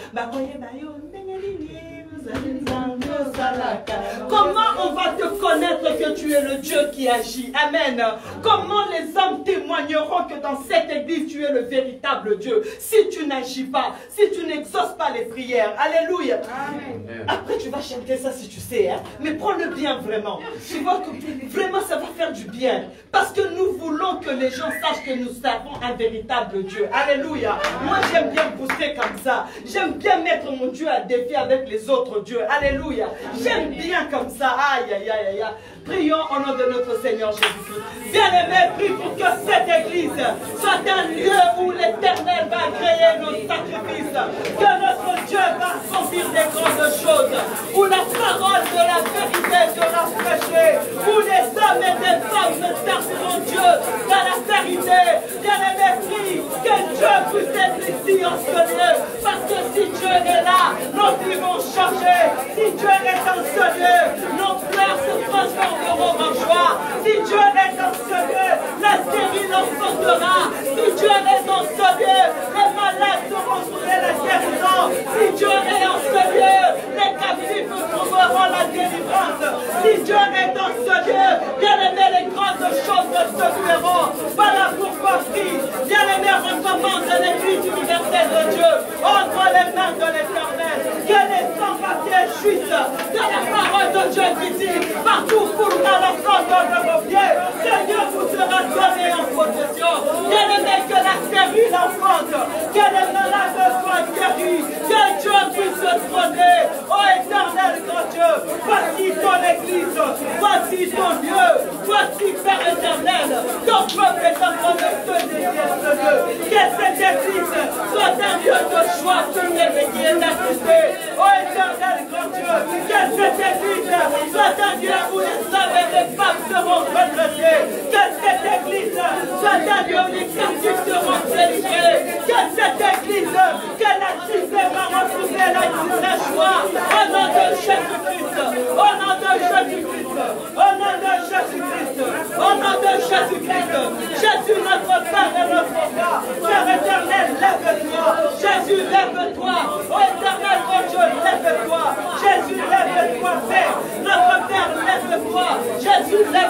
comment on va te connaître que tu es le Dieu qui agit? Amen. Comment les hommes témoigneront que dans cette église tu es le véritable Dieu si tu n'agis pas, si tu n'exauces pas les prières? Alléluia. Amen. Après tu vas chanter ça si tu sais, hein? Mais prends-le bien vraiment. Tu vois que vraiment ça va faire du bien. Parce que nous voulons que les gens sachent que nous servons un véritable Dieu. Alléluia. Moi j'aime bien booster comme ça. J'aime bien mettre mon Dieu à défi avec les autres dieux. Alléluia. J'aime bien comme ça. Aïe, aïe, aïe, aïe. Prions au nom de notre Seigneur Jésus-Christ. Bien-aimé, prie pour que cette église soit un lieu où l'Éternel va créer nos sacrifices. Que notre Dieu va accomplir des grandes choses. Où la parole de la vérité sera prêchée. Où les hommes et les femmes se serviront Dieu dans la vérité. Bien-aimé, prie que Dieu puisse être ici en ce lieu. Parce que si Dieu est là, nos vies vont changer. Si Dieu est dans ce lieu, nos pleurs se transformeront en joie. Si Dieu est dans ce lieu, la stérile en sortira. Si Dieu est dans ce lieu, les malades seront trouvés la guérison. Si Dieu est dans ce lieu, les captifs trouveront la délivrance. Si Dieu est dans ce lieu, bien-aimé, les grandes choses se verront. Voilà pourquoi prie, bien-aimé, recommande l'église universelle de Dieu entre les mains de l'Éternel. Que les sans-papiers jouissent de la parole de Dieu qui dit partout pour la sorte de vos pieds, Seigneur vous sera donné en possession. Bien-aimé, que la stérile enfante, que les malades soient guéris, que Dieu puisse se trôner. Ô éternel grand Dieu, voici ton église, voici ton Dieu, voici Père éternel, ton peuple est en train de se dédier ce lieu. Que cette église soit un lieu de joie pour les qui est assisté. Ô éternel grand Dieu, que cette église soit un lieu où les hommes et les femmes seront redressés. Que cette église soit un lieu où les captifs seront délivrés. Que cette église, que la cité va retrouver la joie. Au nom de Jésus-Christ, au nom de Jésus-Christ, au nom de Jésus-Christ, au nom de Jésus-Christ. Jésus notre Père et notre roi. Père éternel, lève-toi. Jésus, lève-toi. Ô éternel, oh Dieu, lève-toi. Jésus, lève-toi, Père.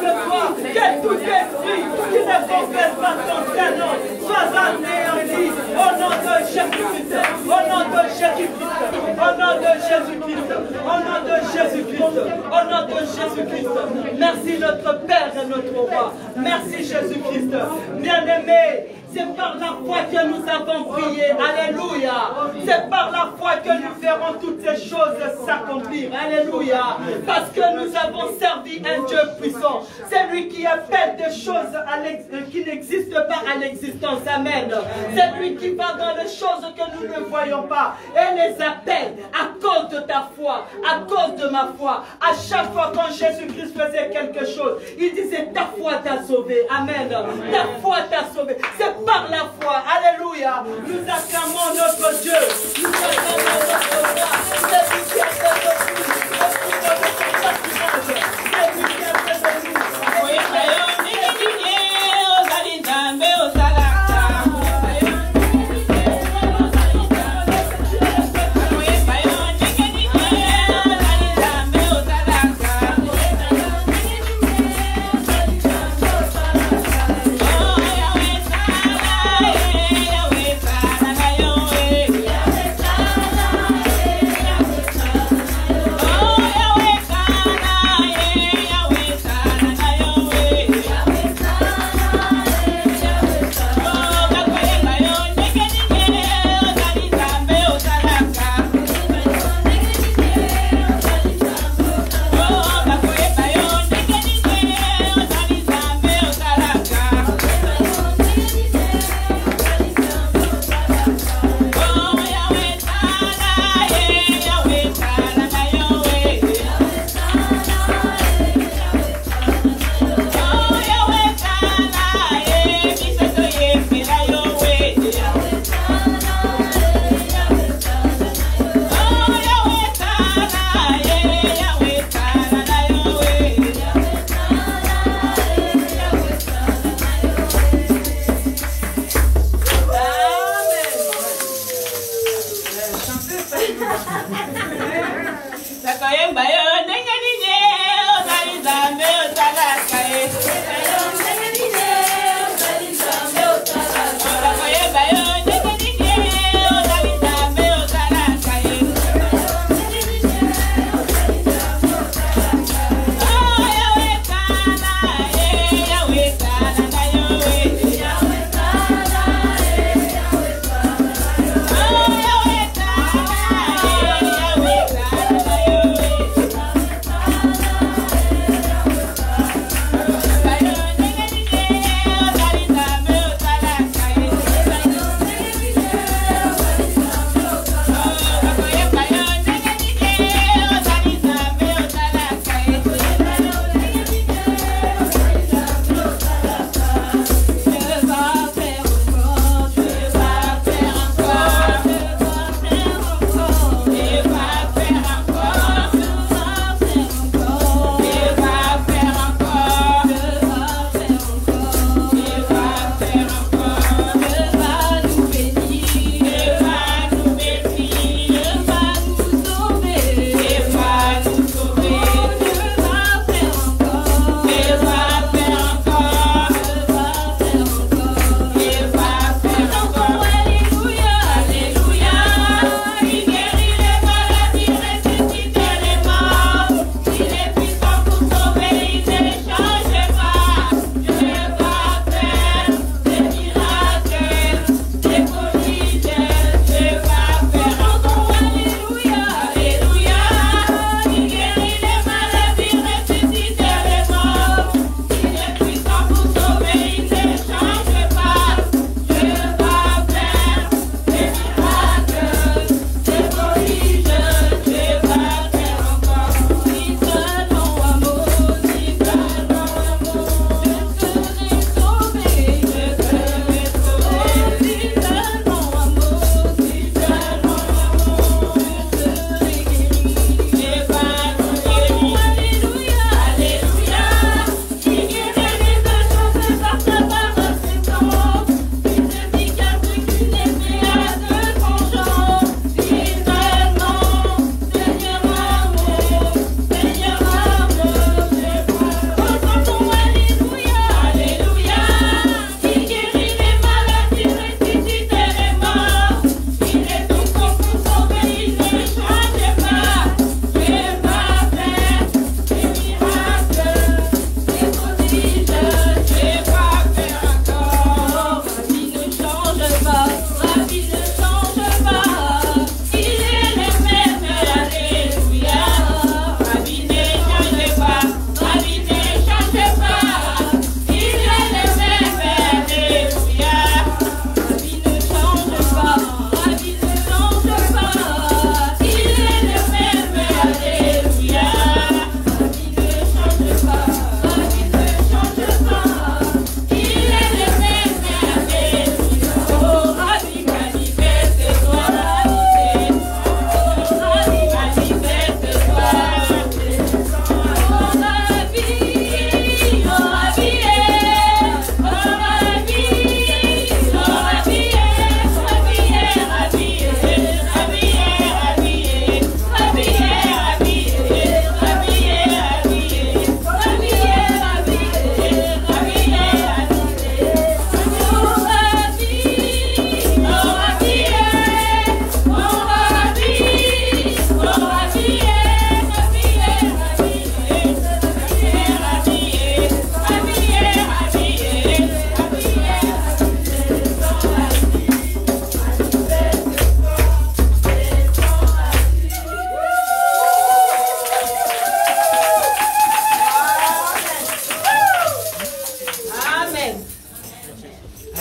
lève-toi, que tout esprit qui ne confesse pas ton Saint-Nom soit anéanti au nom de Jésus-Christ, au nom de Jésus-Christ, au nom de Jésus-Christ, au nom de Jésus-Christ, au nom de Jésus-Christ. Merci notre Père et notre Roi. Merci Jésus-Christ. Bien-aimé, c'est par la foi que nous avons prié. Alléluia. C'est par la foi que nous verrons toutes ces choses s'accomplir. Alléluia. Parce que nous avons servi un Dieu puissant. C'est lui qui appelle des choses qui n'existent pas à l'existence. Amen. C'est lui qui va dans les choses que nous ne voyons pas et les appelle à cause de ta foi, à cause de ma foi. À chaque fois quand Jésus-Christ faisait quelque chose, il disait ta foi t'a sauvé. Amen. Ta foi t'a sauvé. C'est par la foi. Alléluia. Nous acclamons notre Dieu. Nous acclamons notre roi. C'est lui qui a fait de nous. C'est lui qui a fait de nous.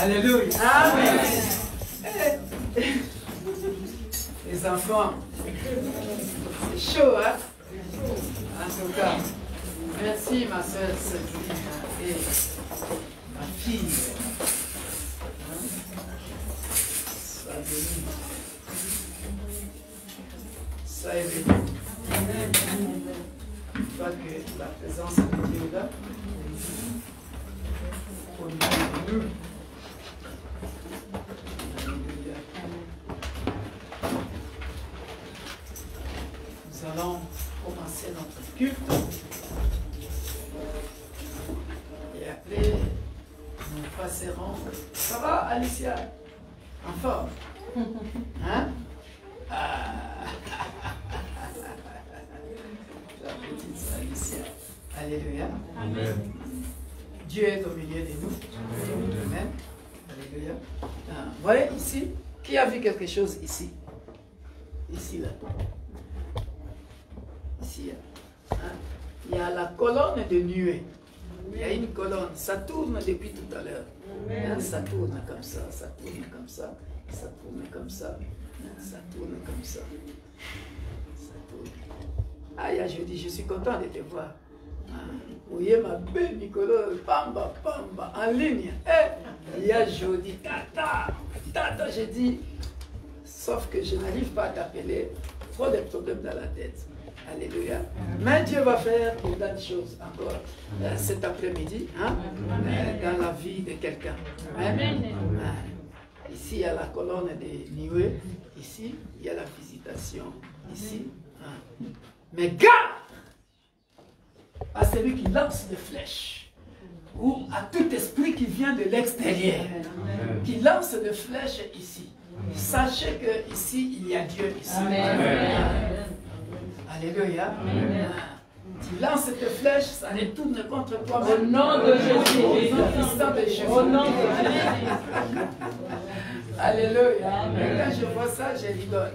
Alléluia. Amen. Les enfants, c'est chaud, hein? En tout cas, merci ma soeur Céline et ma fille. Sois bénie. Soyez bénie. Je crois que la présence de Dieu est là. Au milieu de nous. Alléluia. Nous allons commencer notre culte. Et après, nous passerons. Ça va, Alicia? En forme? Hein? La petite Alicia. Alléluia. Amen. Dieu est au milieu de nous. Amen. Alléluia. Vous voyez ici, qui a vu quelque chose ici? Ici, là. Ici, hein? Il y a la colonne de nuée. Il y a une colonne. Ça tourne depuis tout à l'heure. Hein? Ça tourne comme ça, ça tourne comme ça, ça tourne comme ça, hein? Ça tourne comme ça. Ça tourne. Ah, je dis, je suis content de te voir. Vous voyez ma belle Nicolas, pamba, pamba, en ligne. Il y a Jody, tata, tata, j'ai dit, sauf que je n'arrive pas à t'appeler, trop de problèmes dans la tête. Alléluia. Mais Dieu va faire une autre chose encore cet après-midi, hein, dans la vie de quelqu'un. Amen. Ici, il y a la colonne des nuées. Ici, il y a la visitation. Ici. Hein. Mais garde à celui qui lance des flèches, ou à tout esprit qui vient de l'extérieur, qui lance des flèches ici. Sachez que ici il y a Dieu ici. Alléluia. Tu lances tes flèches, ça retourne contre toi. Au nom de Jésus. Au nom de Jésus. Alléluia. Et quand je vois ça, je rigole.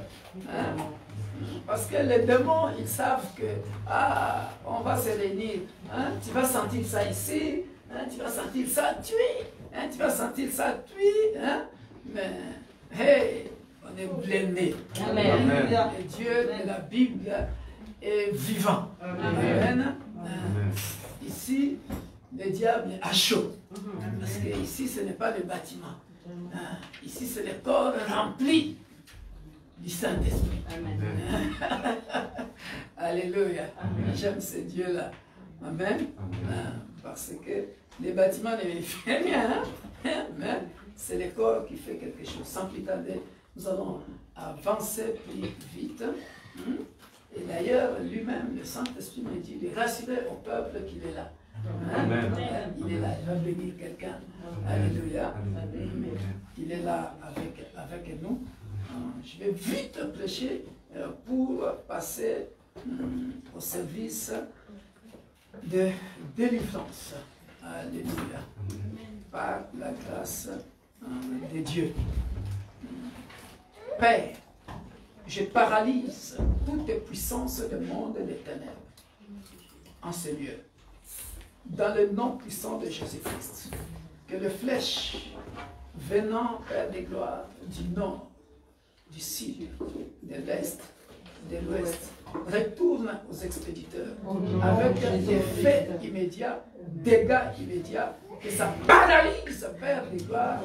Hein? Parce que les démons, ils savent que, on va se réunir. Hein? Tu vas sentir ça ici, hein? Tu vas sentir ça tuer, hein? Tu vas sentir ça tuer. Hein? Mais, hey, on est blindés. Et Dieu de la Bible est vivant. Amen. Ici, le diable est à chaud. Parce que ici, ce n'est pas le bâtiment. Ici, c'est le corps rempli du Saint-Esprit. Alléluia. J'aime ce Dieu-là. Amen. Parce que les bâtiments ne font rien. Mais c'est le corps qui fait quelque chose. Sans plus tarder, nous allons avancer plus vite. Et d'ailleurs, lui-même, le Saint-Esprit me dit de rassurer au peuple qu'il est là. Amen. Il est là, il va bénir quelqu'un. Alléluia. Il est là avec nous. Je vais vite prêcher pour passer au service de délivrance. Alléluia. Par la grâce de Dieu. Père, je paralyse toute puissance du monde des ténèbres en ce lieu. Dans le nom puissant de Jésus-Christ, que les flèches venant, Père des gloires, du nord, du sud, de l'est, de l'ouest, retournent aux expéditeurs avec des effets immédiats, dégâts immédiats, que ça paralyse, Père des gloires,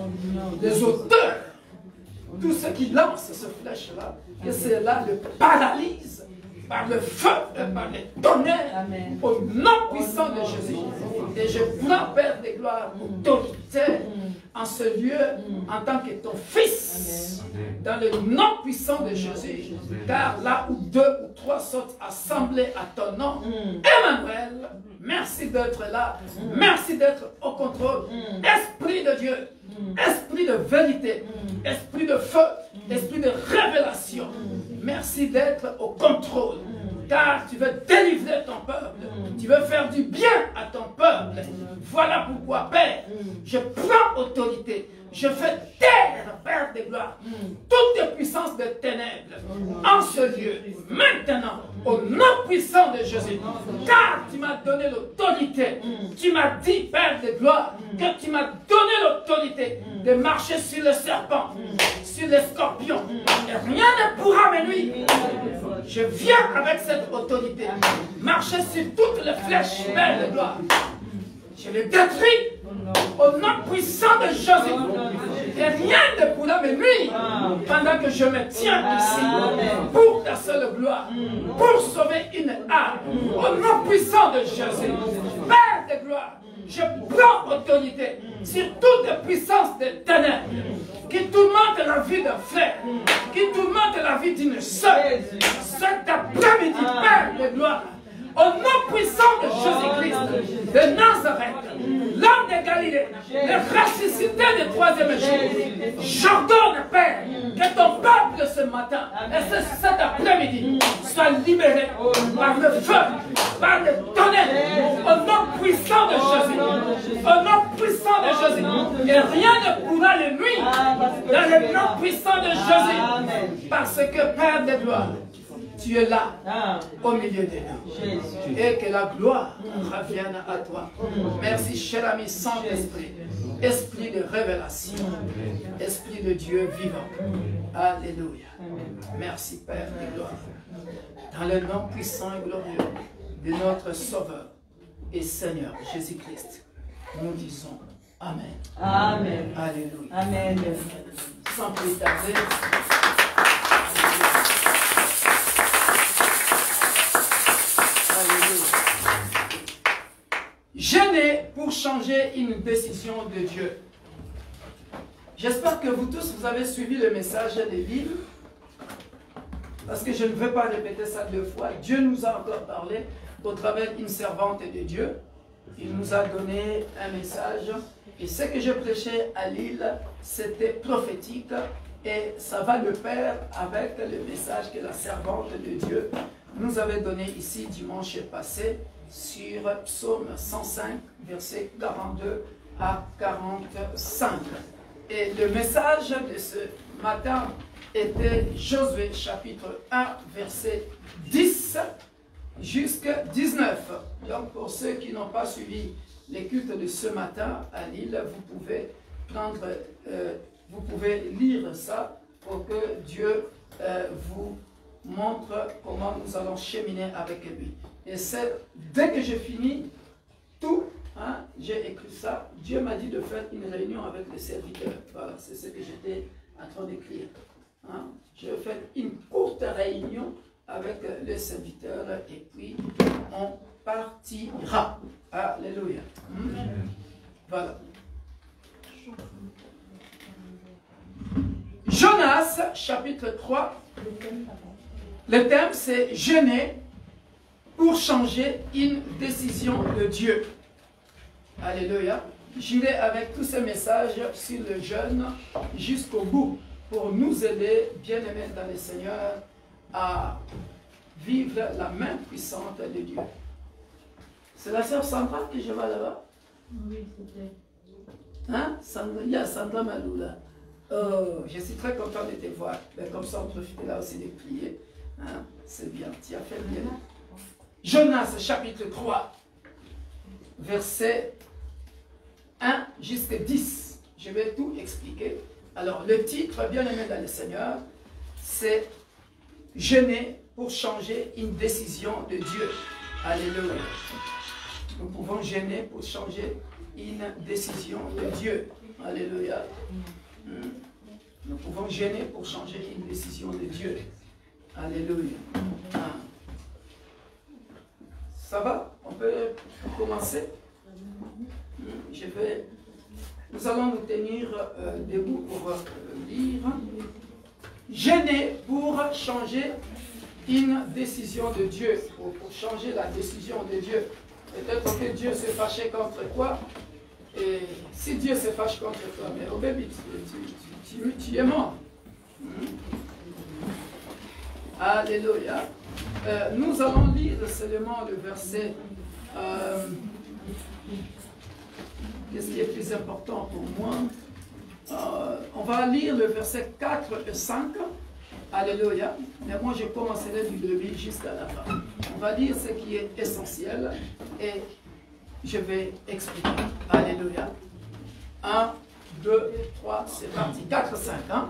les auteurs. Tous ceux qui lancent ce flèche-là, que cela le paralyse par le feu et par le tonnerre, au nom puissant de Jésus. Et je prends, Père des gloires, autorité en ce lieu en tant que ton fils, dans le nom puissant de Jésus. Car là où 2 ou 3 sont assemblés à ton nom, Emmanuel, merci d'être là, merci d'être au contrôle. Esprit de Dieu, esprit de vérité, esprit de feu, esprit de révélation, merci d'être au contrôle. Car tu veux délivrer ton peuple, tu veux faire du bien à ton peuple. Voilà pourquoi, Père, je prends autorité, je fais taire, Père des gloires, toutes les puissances de ténèbres en ce lieu, maintenant, au nom puissant de Jésus. Car tu m'as donné l'autorité, tu m'as dit, Père des gloires, que tu m'as donné l'autorité de marcher sur le serpent, sur les scorpions, et rien ne pourra me nuire. Je viens avec cette autorité, marcher sur toutes les flèches belles de gloire. Je les détruis au nom puissant de Jésus. Et rien ne pourra me nuire pendant que je me tiens ici pour ta seule gloire, pour sauver une âme. Au nom puissant de Jésus, Père de gloire, je prends autorité sur toute puissance des ténèbres qui tourmente la vie d'un frère, qui tourmente la vie d'une sœur. Cet après-midi, Père de gloire, au nom puissant de Jésus-Christ de Nazareth, l'homme de Galilée, le ressuscité du troisième jour, j'ordonne, Père, que ton peuple ce matin et cet après-midi soit libéré par le feu, par le tonnerre, au nom puissant de Jésus, au nom puissant de Jésus, et rien ne pourra le nuire dans le nom puissant de Jésus, parce que Père de gloire, tu es là, au milieu de nous. Et que la gloire revienne à toi. Merci, cher ami Saint-Esprit. Esprit de révélation. Esprit de Dieu vivant. Alléluia. Merci, Père de gloire. Dans le nom puissant et glorieux de notre Sauveur et Seigneur Jésus-Christ, nous disons Amen. Amen. Alléluia. Amen. Sans plus tarder. Jeûner pour changer une décision de Dieu. J'espère que vous tous, vous avez suivi le message des livres. Parce que je ne veux pas répéter ça deux fois. Dieu nous a encore parlé au travers d'une servante de Dieu. Il nous a donné un message. Et ce que je prêchais à Lille, c'était prophétique. Et ça va de pair avec le message que la servante de Dieu nous avait donné ici dimanche passé sur Psaume 105, versets 42 à 45. Et le message de ce matin était Josué chapitre 1, verset 10 jusqu'à 19. Donc pour ceux qui n'ont pas suivi les cultes de ce matin à Lille, vous pouvez lire ça pour que Dieu vous montre comment nous allons cheminer avec lui. Et c'est dès que j'ai fini tout, j'ai écrit ça, Dieu m'a dit de faire une réunion avec les serviteurs. Voilà, c'est ce que j'étais en train d'écrire. Je vais faire une courte réunion avec les serviteurs et puis on partira. Alléluia. Voilà. Jonas, chapitre 3. Le thème, c'est jeûner pour changer une décision de Dieu. Alléluia. J'irai avec tous ces messages sur le jeûne jusqu'au bout pour nous aider, bien-aimés dans le Seigneur, à vivre la main puissante de Dieu. C'est la sœur Sandra que je vois là-bas? Oui, c'était. Il y a Sandra Malou là. Oh, je suis très content de te voir. Mais comme ça, on profite là aussi de prier. C'est bien, tu as fait bien. Jonas chapitre 3, verset 1 jusqu'à 10. Je vais tout expliquer. Alors, le titre, bien-aimé dans le Seigneur, c'est jeûner pour changer une décision de Dieu. Alléluia. Nous pouvons jeûner pour changer une décision de Dieu. Alléluia. Nous pouvons jeûner pour changer une décision de Dieu. Alléluia. Ça va? On peut commencer? Nous allons nous tenir debout pour lire. Jeûner pour changer une décision de Dieu. Pour changer la décision de Dieu. Peut-être que Dieu s'est fâché contre toi. Et si Dieu se fâche contre toi, mais au bébé, tu es mort. Alléluia. Nous allons lire seulement le verset. Qu'est-ce qui est plus important pour moi? On va lire le verset 4 et 5. Alléluia. Mais moi, je commencerai du début jusqu'à la fin. On va lire ce qui est essentiel et je vais expliquer. Alléluia. 1, 2, 3, c'est parti. 4, 5. Hein?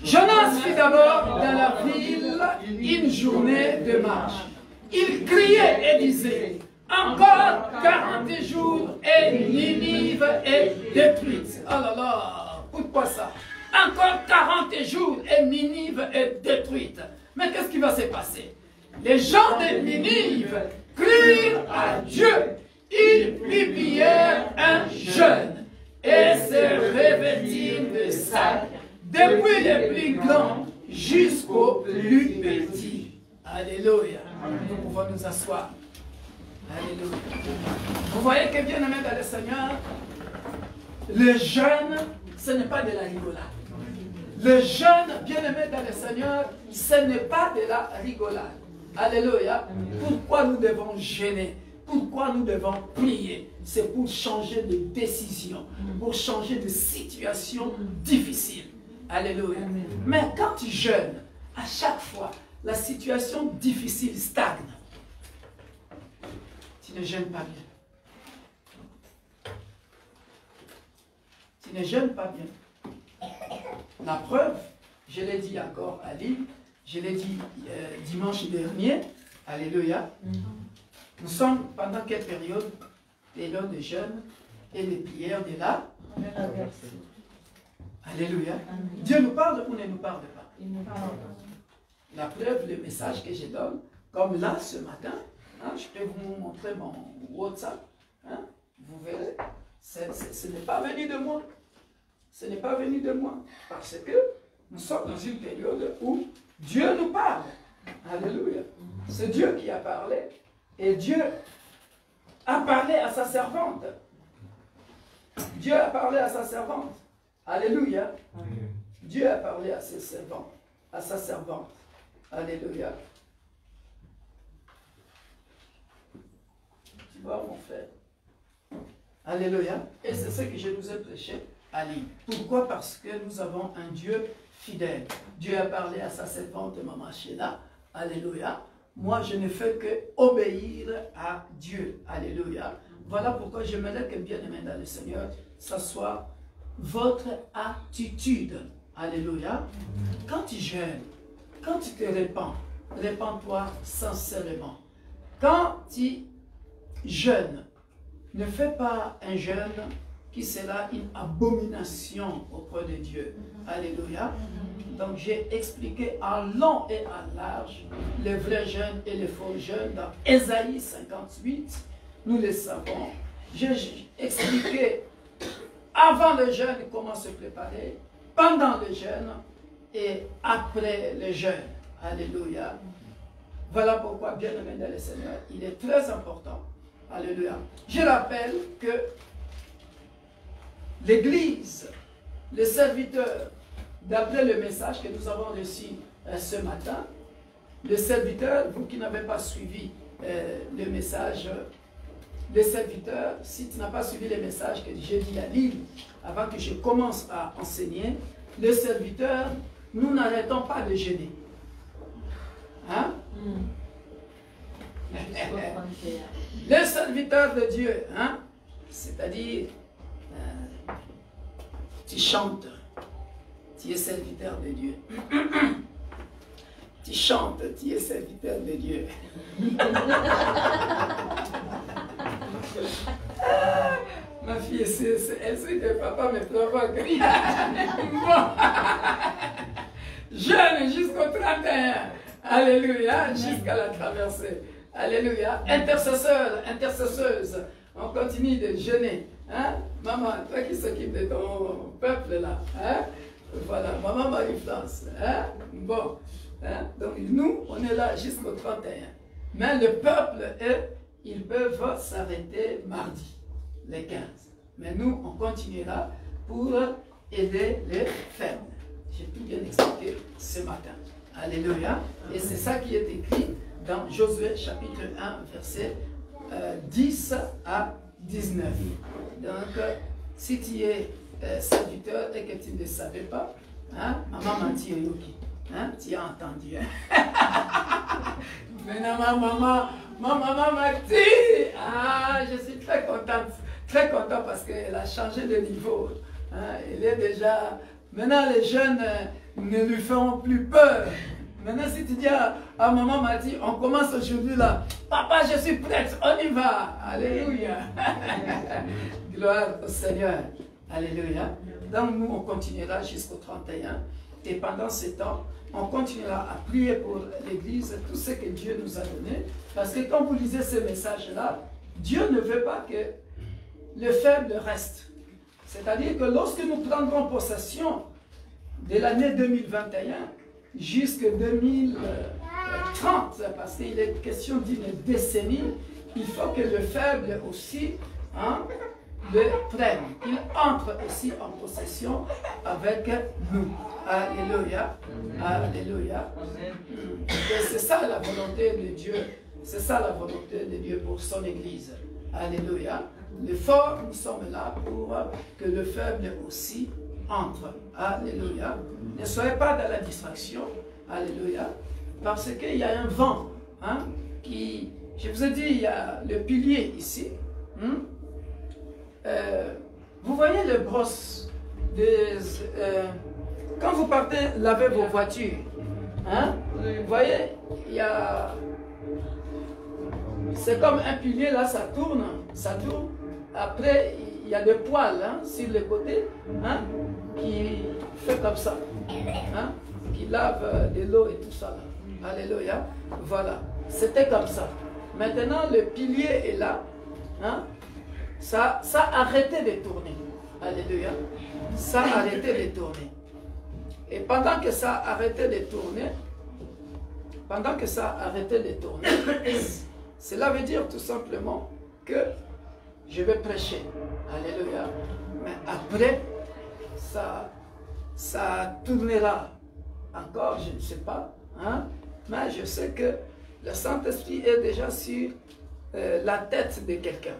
Jonas fit d'abord dans la ville une journée de marche. Il criait et disait, encore 40 jours et Ninive est détruite. Oh là là, pourquoi ça? Encore 40 jours et Ninive est détruite. Mais qu'est-ce qui va se passer? Les gens de Ninive crurent à Dieu. Ils publièrent un jeûne et se revêtirent de sacs, depuis les plus grands jusqu'aux plus petits. Alléluia. Nous pouvons nous asseoir. Alléluia. Vous voyez que bien aimé dans le Seigneur, le jeûne, ce n'est pas de la rigolade. Le jeûne, bien aimé dans le Seigneur, ce n'est pas de la rigolade. Alléluia. Pourquoi nous devons jeûner? Pourquoi nous devons prier? C'est pour changer de décision, pour changer de situation difficile. Alléluia. Mais quand tu jeûnes, à chaque fois, la situation difficile stagne. Tu ne jeûnes pas bien. Tu ne jeûnes pas bien. La preuve, je l'ai dit encore à Lille, je l'ai dit dimanche dernier, alléluia. Nous sommes pendant quelle période? Période de jeûne et les prières de la alléluia. Dieu nous parle ou ne nous parle pas? La preuve, le message que je donne, comme là ce matin, hein, je peux vous montrer mon WhatsApp, hein, vous verrez, ce n'est pas venu de moi. Ce n'est pas venu de moi. Parce que nous sommes dans une période où Dieu nous parle. Alléluia. C'est Dieu qui a parlé. Et Dieu a parlé à sa servante. Dieu a parlé à sa servante. Alléluia. Dieu a parlé à ses servants, à sa servante. Alléluia. Tu vois, mon frère. Alléluia. Et c'est ce que je vous ai prêché à Lille. Pourquoi? Parce que nous avons un Dieu fidèle. Dieu a parlé à sa servante, Maman Sheila. Alléluia. Moi, je ne fais que obéir à Dieu. Alléluia. Voilà pourquoi j'aimerais que bien-aimé dans le Seigneur, ça soit votre attitude. Alléluia. Quand tu jeûnes, quand tu te répands, répands-toi sincèrement. Quand tu jeûnes, ne fais pas un jeûne qui sera une abomination auprès de Dieu. Alléluia. Donc j'ai expliqué en long et en large les vrais jeûnes et les faux jeûnes dans Ésaïe 58. Nous le savons. J'ai expliqué avant le jeûne comment se préparer, pendant le jeûne et après le jeûne. Alléluia. Voilà pourquoi, bien aimé dans le Seigneur, il est très important. Alléluia. Je rappelle que l'Église, les serviteurs, d'après le message que nous avons reçu ce matin, les serviteurs, vous qui n'avez pas suivi le message, les serviteurs, si tu n'as pas suivi le message que j'ai dit à Lille, avant que je commence à enseigner, les serviteurs, nous n'arrêtons pas de jeûner. Hein? Les serviteurs de Dieu, hein? C'est-à-dire, tu chantes, tu es serviteur de Dieu. Tu chantes, tu es serviteur de Dieu. Ma fille, elle sait que papa me provoque. Bon. Jeûne jusqu'au 31. Alléluia, jusqu'à la traversée. Alléluia. Intercesseur, intercesseuse, on continue de jeûner. Hein? Maman, toi qui s'occupe de ton peuple là. Hein? Voilà, maman Marie-France. Hein? Bon. Hein? Donc nous, on est là jusqu'au 31. Mais le peuple, eux, ils peuvent s'arrêter mardi, les 15. Mais nous, on continuera pour aider les fermes. J'ai tout bien expliqué ce matin. Alléluia. Et c'est ça qui est écrit dans Josué chapitre 1, verset 10 à 19. Donc, si tu es serviteur et que tu ne le savais pas, hein, maman m'a dit, hein, tu as entendu. Hein? Maintenant, ma maman m'a dit, ah, je suis très contente. très content parce qu'elle a changé de niveau. Hein. Elle est déjà... Maintenant, les jeunes ne lui feront plus peur. Maintenant, si tu dis à maman m'a dit, on commence aujourd'hui là, papa, je suis prête, on y va. Alléluia. Gloire au Seigneur. Alléluia. Donc, nous, on continuera jusqu'au 31. Et pendant ce temps, on continuera à prier pour l'Église, tout ce que Dieu nous a donné. Parce que quand vous lisez ces messages-là, Dieu ne veut pas que le faible reste. C'est-à-dire que lorsque nous prendrons possession de l'année 2021 jusqu'à 2030, parce qu'il est question d'une décennie, il faut que le faible aussi le prenne. Il entre aussi en possession avec nous. Alléluia. Alléluia. Et c'est ça la volonté de Dieu. C'est ça la volonté de Dieu pour son Église. Alléluia. Les forts, nous sommes là pour que le faible aussi entre. Alléluia. Ne soyez pas dans la distraction. Alléluia. Parce qu'il y a un vent qui... Je vous ai dit, il y a le pilier ici. Vous voyez les brosses quand vous partez laver vos voitures, vous voyez, il y a... C'est comme un pilier, là, ça tourne. Après, il y a des poils sur les côtés qui fait comme ça, qui lavent de l'eau et tout ça. Là. Alléluia. Voilà, c'était comme ça. Maintenant, le pilier est là. Ça a arrêté de tourner. Alléluia. Ça a arrêté de tourner. Et pendant que ça a arrêté de tourner, cela veut dire tout simplement que je vais prêcher. Alléluia. Mais après, ça tournera encore, je ne sais pas. Mais je sais que le Saint-Esprit est déjà sur la tête de quelqu'un.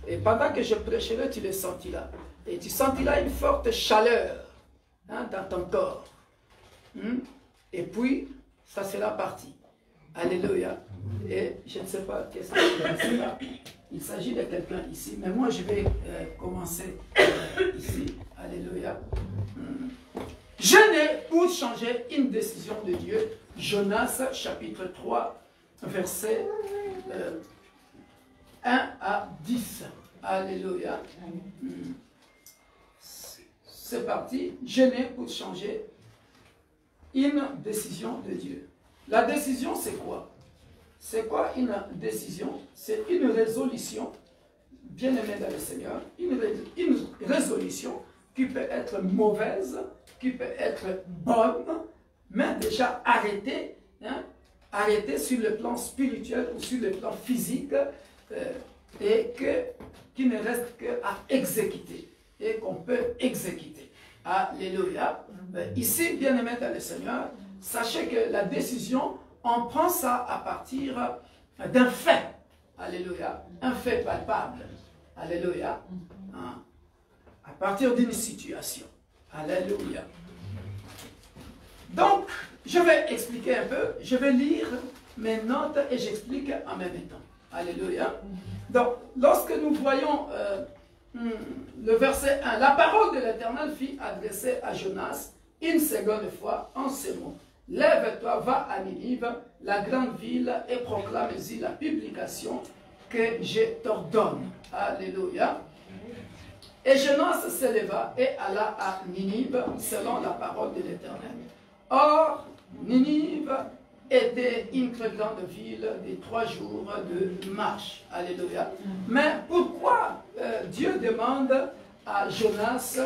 Et pendant que je prêcherai, tu le sentiras. Et tu sentiras une forte chaleur dans ton corps. Et puis, ça sera parti. Alléluia. Et je ne sais pas qu'est-ce que sera. Il s'agit de quelqu'un ici. Mais moi, je vais commencer ici. Alléluia. Jeûner pour changer une décision de Dieu. Jonas, chapitre 3, verset 1 à 10. Alléluia. C'est parti. Jeûner pour changer une décision de Dieu. La décision, c'est quoi? C'est quoi une décision? C'est une résolution, bien aimé dans le Seigneur, une résolution qui peut être mauvaise, qui peut être bonne, mais déjà arrêtée, arrêtée sur le plan spirituel ou sur le plan physique, et qui ne reste qu'à exécuter, et qu'on peut exécuter. Alléluia. Ici, bien aimé dans le Seigneur, sachez que la décision, on prend ça à partir d'un fait. Alléluia. Un fait palpable. Alléluia. À partir d'une situation. Alléluia. Donc, je vais expliquer un peu. Je vais lire mes notes et j'explique en même temps. Alléluia. Donc, lorsque nous voyons le verset 1, la parole de l'Éternel fut adressée à Jonas une seconde fois en ces mots. Lève-toi, va à Ninive, la grande ville, et proclame-y la publication que je t'ordonne. Alléluia. Et Jonas se leva et alla à Ninive selon la parole de l'Éternel. Or, Ninive était une très grande ville de 3 jours de marche. Alléluia. Mais pourquoi Dieu demande à Jonas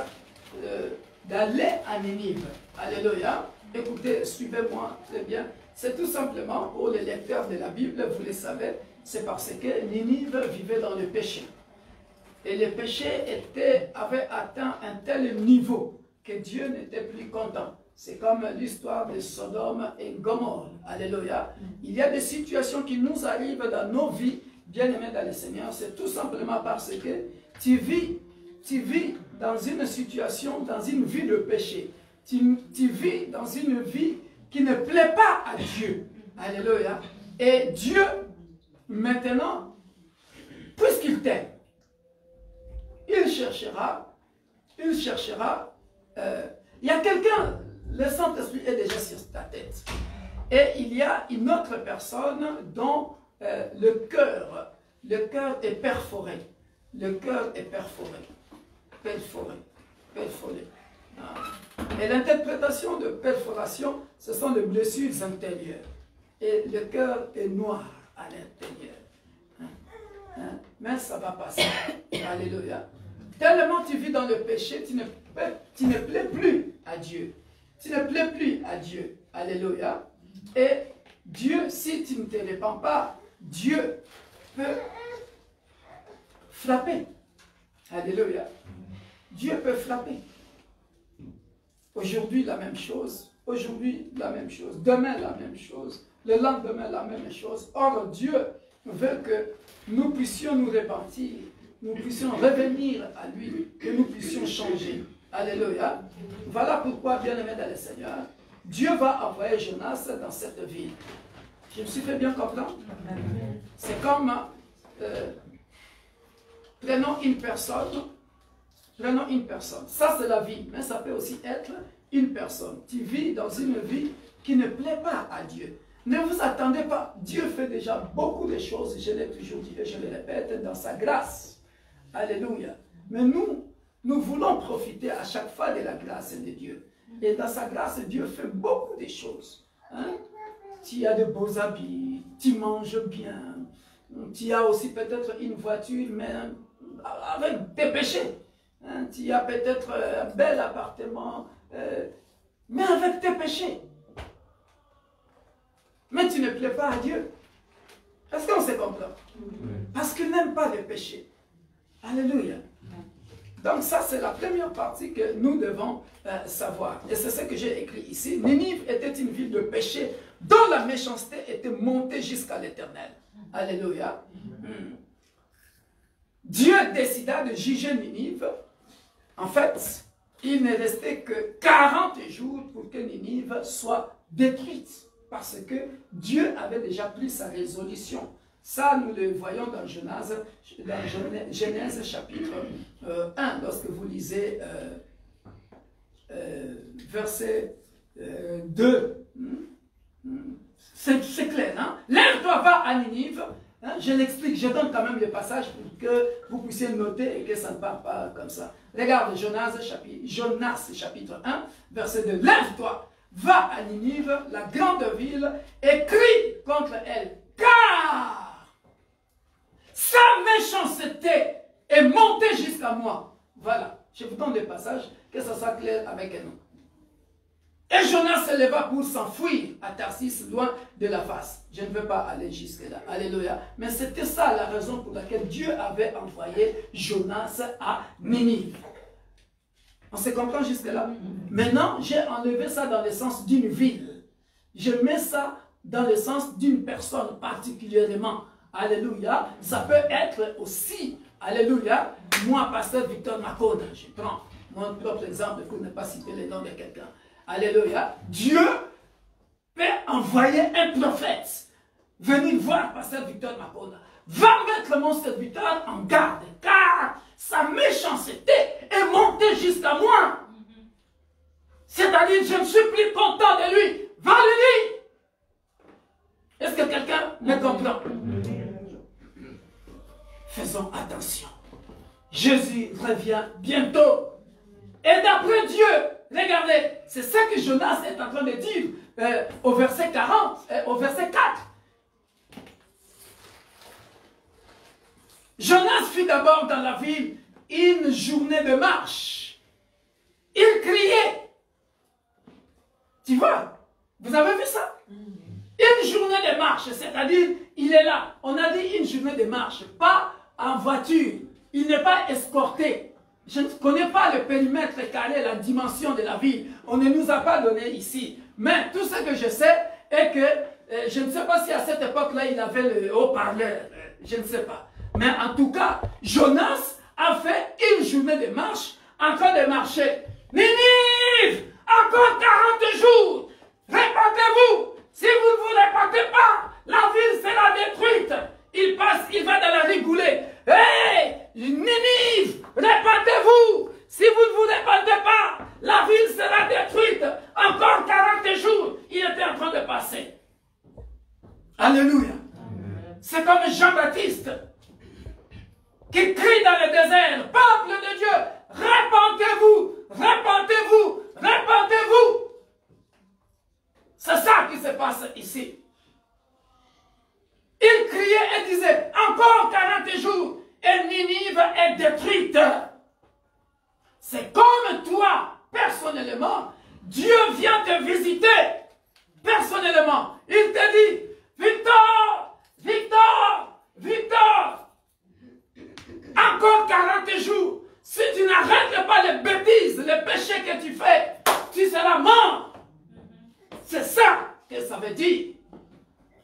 d'aller à Ninive? Alléluia. Écoutez, suivez-moi très bien. C'est tout simplement pour les lecteurs de la Bible, vous le savez, c'est parce que Ninive vivait dans le péché. Et le péché avait atteint un tel niveau que Dieu n'était plus content. C'est comme l'histoire de Sodome et Gomorrhe. Alléluia. Il y a des situations qui nous arrivent dans nos vies, bien aimés dans le Seigneur. C'est tout simplement parce que tu vis dans une situation, dans une vie de péché. Tu vis dans une vie qui ne plaît pas à Dieu. Alléluia. Et Dieu, maintenant, puisqu'il t'aime, cherchera, il y a quelqu'un, le Saint-Esprit est déjà sur ta tête. Et il y a une autre personne dont le cœur est perforé. Le cœur est perforé. Perforé. Et l'interprétation de perforation, ce sont les blessures intérieures. Et le cœur est noir à l'intérieur. Mais ça va passer. Alléluia. Tellement tu vis dans le péché, tu ne plais plus à Dieu. Tu ne plais plus à Dieu. Alléluia. Et Dieu, si tu ne te répands pas, Dieu peut frapper. Alléluia. Dieu peut frapper. Aujourd'hui, la même chose. Aujourd'hui, la même chose. Demain, la même chose. Le lendemain, la même chose. Or, Dieu veut que nous puissions nous repentir, nous puissions revenir à lui, que nous puissions changer. Alléluia. Voilà pourquoi, bien-aimés dans le Seigneur, Dieu va envoyer Jonas dans cette ville. Je me suis fait bien comprendre? C'est comme, prenons une personne. Ça, c'est la vie, mais ça peut aussi être une personne. Tu vis dans une vie qui ne plaît pas à Dieu. Ne vous attendez pas. Dieu fait déjà beaucoup de choses, je l'ai toujours dit et je le répète, dans sa grâce. Alléluia. Mais nous voulons profiter à chaque fois de la grâce de Dieu. Et dans sa grâce, Dieu fait beaucoup de choses. Hein? Tu as de beaux habits, tu manges bien, tu as aussi peut-être une voiture, mais avec des péchés. Hein? Tu as peut-être un bel appartement, mais avec tes péchés. Mais tu ne plais pas à Dieu. Est-ce qu'on se comprend? Parce qu'il n'aime pas les péchés. Alléluia. Donc ça, c'est la première partie que nous devons savoir. Et c'est ce que j'ai écrit ici. Ninive était une ville de péché dont la méchanceté était montée jusqu'à l'Éternel. Alléluia. Dieu décida de juger Ninive. En fait, il ne restait que 40 jours pour que Ninive soit détruite. Parce que Dieu avait déjà pris sa résolution. Ça, nous le voyons dans Genèse chapitre 1, lorsque vous lisez verset 2. C'est clair, hein? Lève-toi, va à Ninive. Hein? Je l'explique, je donne quand même le passage pour que vous puissiez noter et que ça ne part pas comme ça. Regarde Jonas chapitre 1, verset 2. Lève-toi, va à Ninive, la grande ville, et crie contre elle, car sa méchanceté est montée jusqu'à moi. Voilà, je vous donne le passage, que ça soit clair avec nous. Et Jonas se leva pour s'enfuir à Tarsis, loin de la face. Je ne veux pas aller jusque-là. Alléluia. Mais c'était ça la raison pour laquelle Dieu avait envoyé Jonas à Ninive. On se comprend jusque-là? Maintenant, j'ai enlevé ça dans le sens d'une ville. Je mets ça dans le sens d'une personne particulièrement. Alléluia. Ça peut être aussi, alléluia, moi, pasteur Victor Makona. Je prends mon propre exemple pour ne pas citer le nom de quelqu'un. Alléluia. Dieu peut envoyer un prophète venir voir pasteur Victor Makona. Va mettre mon serviteur en garde, car sa méchanceté est montée jusqu'à moi. C'est-à-dire, je ne suis plus content de lui. Va lui dire. Est-ce que quelqu'un me comprend? Faisons attention. Jésus revient bientôt. Et d'après Dieu, regardez, c'est ça que Jonas est en train de dire au verset 40, au verset 4. Jonas fit d'abord dans la ville une journée de marche. Il criait. Tu vois, vous avez vu ça? Une journée de marche, c'est-à-dire, il est là. On a dit une journée de marche, pas en voiture. Il n'est pas escorté. Je ne connais pas le périmètre carré, la dimension de la ville. On ne nous a pas donné ici. Mais tout ce que je sais est que, je ne sais pas si à cette époque-là, il avait le haut-parleur. Je ne sais pas. Mais en tout cas, Jonas a fait une journée de marche, en train de marcher. Ninive, encore 40 jours. Répandez-vous. Si vous ne vous répandez pas, la ville sera détruite. Il va dans la rigoulée. hey, Ninive, répandez-vous. Si vous ne vous répandez pas, la ville sera détruite. Encore 40 jours, il était en train de passer. Alléluia. C'est comme Jean-Baptiste qui crie dans le désert, peuple de Dieu, répandez-vous, répandez-vous, répandez-vous. C'est ça qui se passe ici. Il criait et disait, encore 40 jours, et Ninive est détruite. C'est comme toi, personnellement, Dieu vient te visiter, personnellement. Il te dit, Victor, Victor, Victor, encore 40 jours, si tu n'arrêtes pas les bêtises, les péchés que tu fais, tu seras mort. C'est ça que ça veut dire.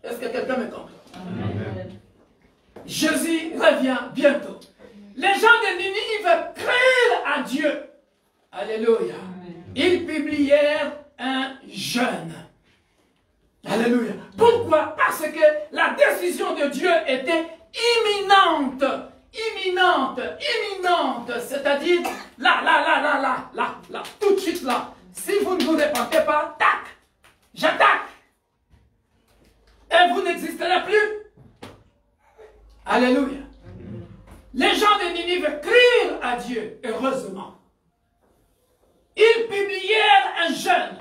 Est-ce que quelqu'un me comprend? Amen. Jésus revient bientôt. Les gens de Ninive crèrent à Dieu. Alléluia. Amen. Ils publièrent un jeûne. Alléluia. Pourquoi? Parce que la décision de Dieu était imminente. Imminente, imminente. C'est-à-dire, là, tout de suite là. Si vous ne vous répandez pas, tac, j'attaque. Et vous n'existerez plus. Alléluia. Les gens de Ninive crient à Dieu, heureusement. Ils publièrent un jeûne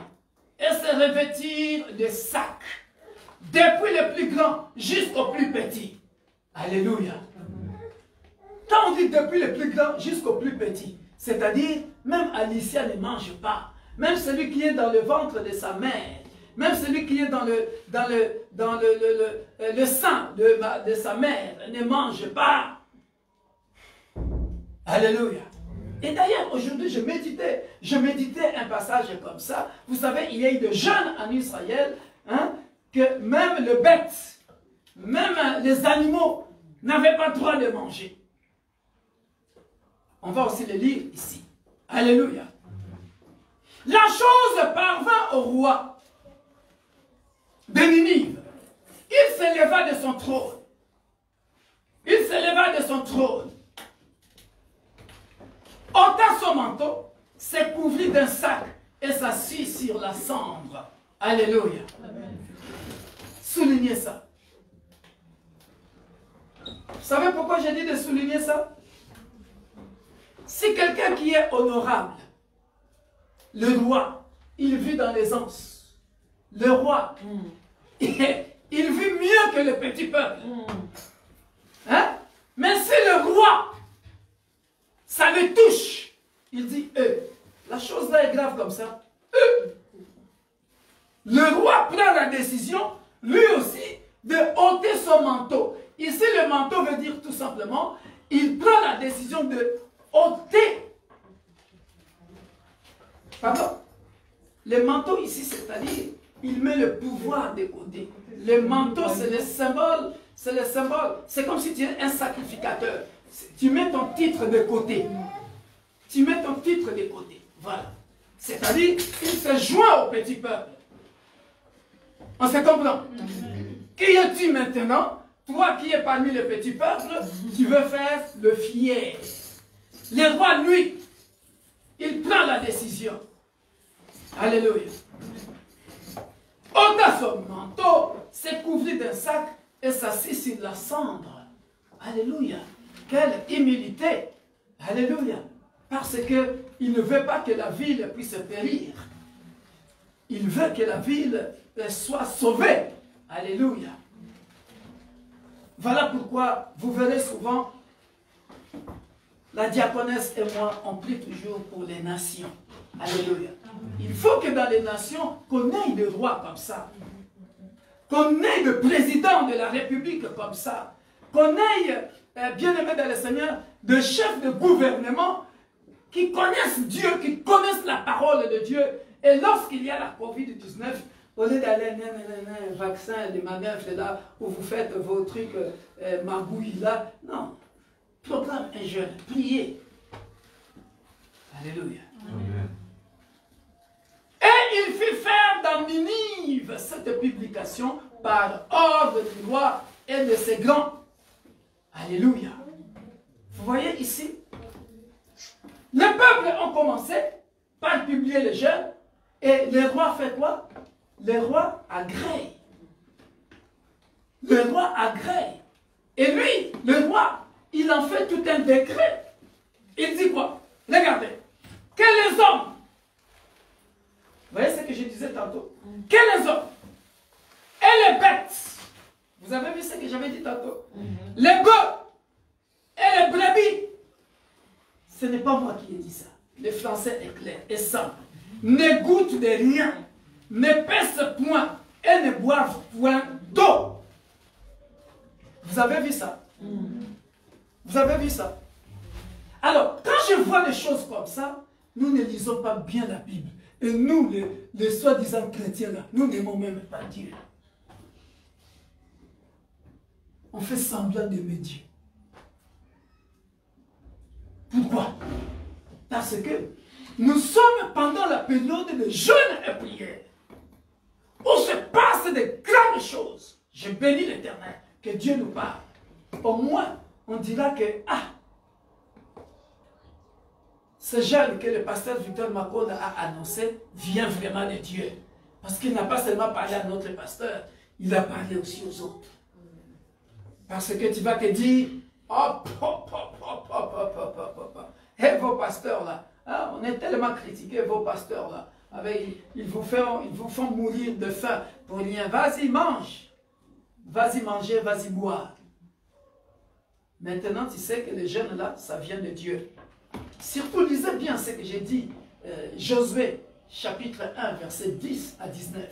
et se revêtirent de sacs, depuis le plus grand jusqu'au plus petit. Alléluia. Quand on dit depuis le plus grand jusqu'au plus petit, c'est-à-dire, même Alicia ne mange pas, même celui qui est dans le ventre de sa mère, même celui qui est dans le sein de sa mère ne mange pas. Alléluia. Et d'ailleurs, aujourd'hui, je méditais un passage comme ça. Vous savez, il y a eu des jeûnes en Israël, hein, que même le bête, même les animaux n'avaient pas le droit de manger. On va aussi le lire ici. Alléluia. La chose parvint au roi de Ninive. Il s'éleva de son trône. Il s'éleva de son trône. Ôta son manteau, se couvrit d'un sac et s'assit sur la cendre. Alléluia. Amen. Soulignez ça. Vous savez pourquoi j'ai dit de souligner ça? Si quelqu'un qui est honorable, le roi, il vit dans l'aisance. Le roi, il vit mieux que le petit peuple. Hein? Mais si le roi, ça le touche, il dit, la chose là est grave comme ça. Le roi prend la décision, lui aussi, de ôter son manteau. Ici, le manteau veut dire tout simplement, il prend la décision de ôter. Pardon? Le manteau ici, c'est-à-dire, il met le pouvoir de côté. Le manteau, c'est le symbole, c'est le symbole. C'est comme si tu es un sacrificateur. Tu mets ton titre de côté. Tu mets ton titre de côté. Voilà. C'est-à-dire, il se joint au petit peuple. On se comprend? Qui es-tu maintenant? Toi qui es parmi le petit peuple, tu veux faire le fier. Le roi, lui, il prend la décision. Alléluia. Ôta son manteau, se couvrit d'un sac et s'assit sur la cendre. Alléluia. Quelle humilité. Alléluia. Parce qu'il ne veut pas que la ville puisse périr. Il veut que la ville soit sauvée. Alléluia. Voilà pourquoi vous verrez souvent, la diaconesse et moi, on prie toujours pour les nations. Alléluia. Il faut que dans les nations, qu'on ait des rois comme ça. Qu'on ait des présidents de la République comme ça. Qu'on ait, bien-aimés dans le Seigneur, des chefs de gouvernement qui connaissent Dieu, qui connaissent la parole de Dieu. Et lorsqu'il y a la COVID-19, au lieu d'aller vaccin, des manœuvres là, où vous faites vos trucs magouilles là, non. Programme un jeûne, priez. Alléluia. Amen. Et il fit faire dans Ninive cette publication par ordre du roi et de ses grands. Alléluia. voyez ici, les peuples ont commencé par publier le jeûne et les rois fait quoi? Les rois agréent. Le roi agrée. Et lui, le roi, il en fait tout un décret. Il dit quoi? Regardez. Que les hommes, vous voyez ce que je disais tantôt? Que les hommes et les bêtes, vous avez vu ce que j'avais dit tantôt? Les bœufs et les brebis, ce n'est pas moi qui ai dit ça. Le français est clair et simple. Ne goûtent de rien, ne pèsent point et ne boivent point d'eau. Vous avez vu ça? Vous avez vu ça? Alors, quand je vois des choses comme ça, nous ne lisons pas bien la Bible. Et nous, les soi-disant chrétiens, là, nous n'aimons même pas Dieu. On fait semblant d'aimer Dieu. Pourquoi? Parce que nous sommes pendant la période de jeûne et prière, où se passent de grandes choses. Je bénis l'Éternel, que Dieu nous parle. Au moins, on dira que, ce jeûne que le pasteur Victor Makonde a annoncé vient vraiment de Dieu. Parce qu'il n'a pas seulement parlé à notre pasteur, il a parlé aussi aux autres. Parce que tu vas te dire, et vos pasteurs là, on est tellement critiqué, vos pasteurs là, ils vous font mourir de faim pour rien. Vas-y, mange. Vas-y manger, vas-y boire. Maintenant, tu sais que le jeûne là, ça vient de Dieu. Surtout, lisez bien ce que j'ai dit. Josué, chapitre 1, verset 10 à 19.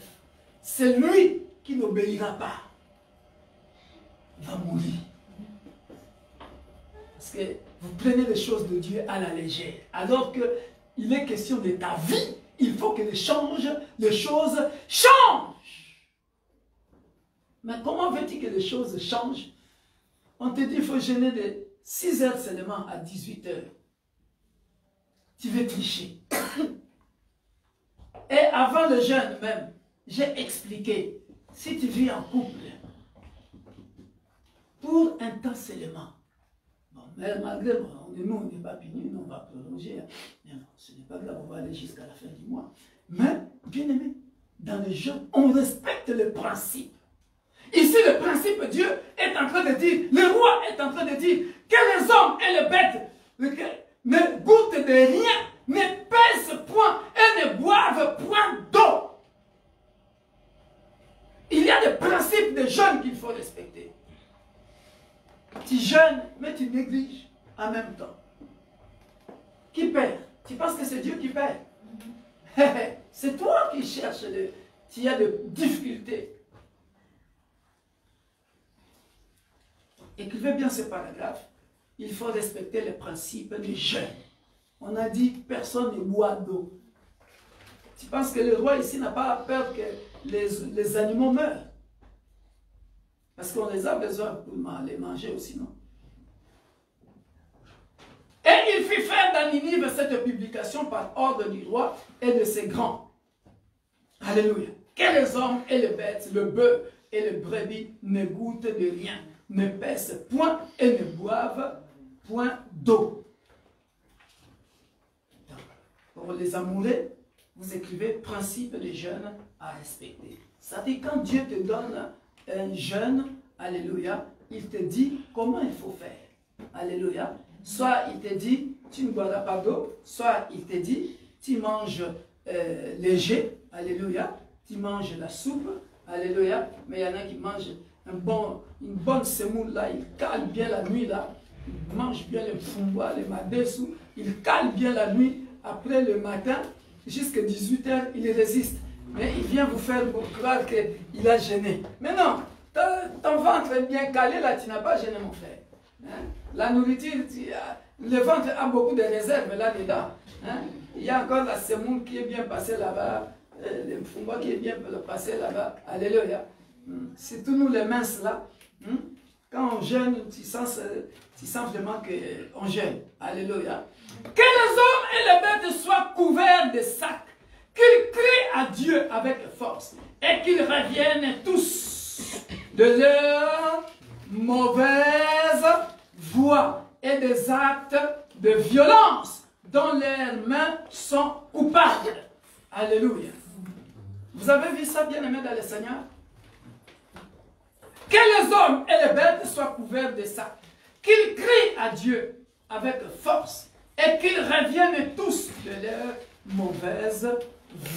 C'est lui qui n'obéira pas. Il va mourir. Parce que vous prenez les choses de Dieu à la légère. Alors qu'il est question de ta vie, il faut que les choses changent. Mais comment veux-tu que les choses changent? On te dit qu'il faut jeûner de 6 heures seulement à 18 heures. Tu veux tricher. Et avant le jeûne même, j'ai expliqué, si tu vis en couple, pour un temps seulement, bon, mais malgré nous, on n'est pas punis, nous on va prolonger, mais non, ce n'est pas grave, on va aller jusqu'à la fin du mois. Mais, bien aimé, dans le jeûne, on respecte le principe. Ici, le principe, Dieu est en train de dire, le roi est en train de dire, que les hommes et les bêtes ne goûtent de rien, ne pèsent point et ne boivent point d'eau. Il y a des principes de jeûne qu'il faut respecter. Tu jeûnes, mais tu négliges en même temps. Qui perd? Tu penses que c'est Dieu qui perd? C'est toi qui cherches, tu as des difficultés. Écrivez bien ce paragraphe. Il faut respecter les principes du jeûne. On a dit personne ne boit d'eau. Tu penses que le roi ici n'a pas peur que les animaux meurent? Parce qu'on les a besoin pour les manger aussi, non? Et il fit faire dans Ninive cette publication par ordre du roi et de ses grands. Alléluia. Que les hommes et les bêtes, le bœuf et le brebis ne goûtent de rien, ne pèsent point et ne boivent point d'eau. Pour les amoureux, vous écrivez principe de jeûne à respecter. Ça dit quand Dieu te donne un jeûne, alléluia, il te dit comment il faut faire. Alléluia. Soit il te dit tu ne boiras pas d'eau, soit il te dit tu manges léger, alléluia, tu manges la soupe, alléluia, mais il y en a qui mangent une bonne semoule là, ils calent bien la nuit là, ils mangent bien le fumba, le madessou, ils calent bien la nuit, après le matin, jusqu'à 18 h, il résiste. Mais il vient vous faire croire qu'il a jeûné. Mais non, ton ventre est bien calé là, tu n'as pas jeûné mon frère. Hein? La nourriture, le ventre a beaucoup de réserves là-dedans. Hein? Il y a encore la semoule qui est bien passée là-bas, le fumba qui est bien passé là-bas. Alléluia. C'est tous nous les minces là. Quand on jeûne, tu sens vraiment qu'on jeûne. Alléluia. Que les hommes et les bêtes soient couverts de sacs, qu'ils crient à Dieu avec force et qu'ils reviennent tous de leur mauvaise voie et des actes de violence dont leurs mains sont coupables. Alléluia. Vous avez vu ça, bien-aimés dans le Seigneur? Que les hommes et les bêtes soient couverts de ça. Qu'ils crient à Dieu avec force et qu'ils reviennent tous de leur mauvaise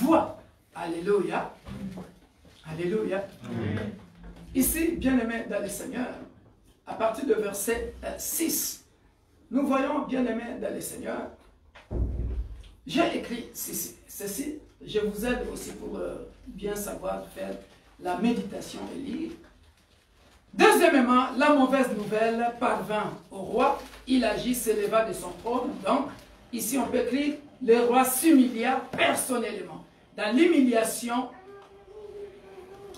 voie. Alléluia. Alléluia. Amen. Ici, bien-aimés dans le Seigneur, à partir du verset 6, nous voyons, bien-aimés dans le Seigneur, j'ai écrit ceci, je vous aide aussi pour bien savoir faire la méditation et lire. Deuxièmement, la mauvaise nouvelle parvint au roi, il agit, s'éleva de son trône. Donc, ici on peut écrire, le roi s'humilia personnellement. Dans l'humiliation,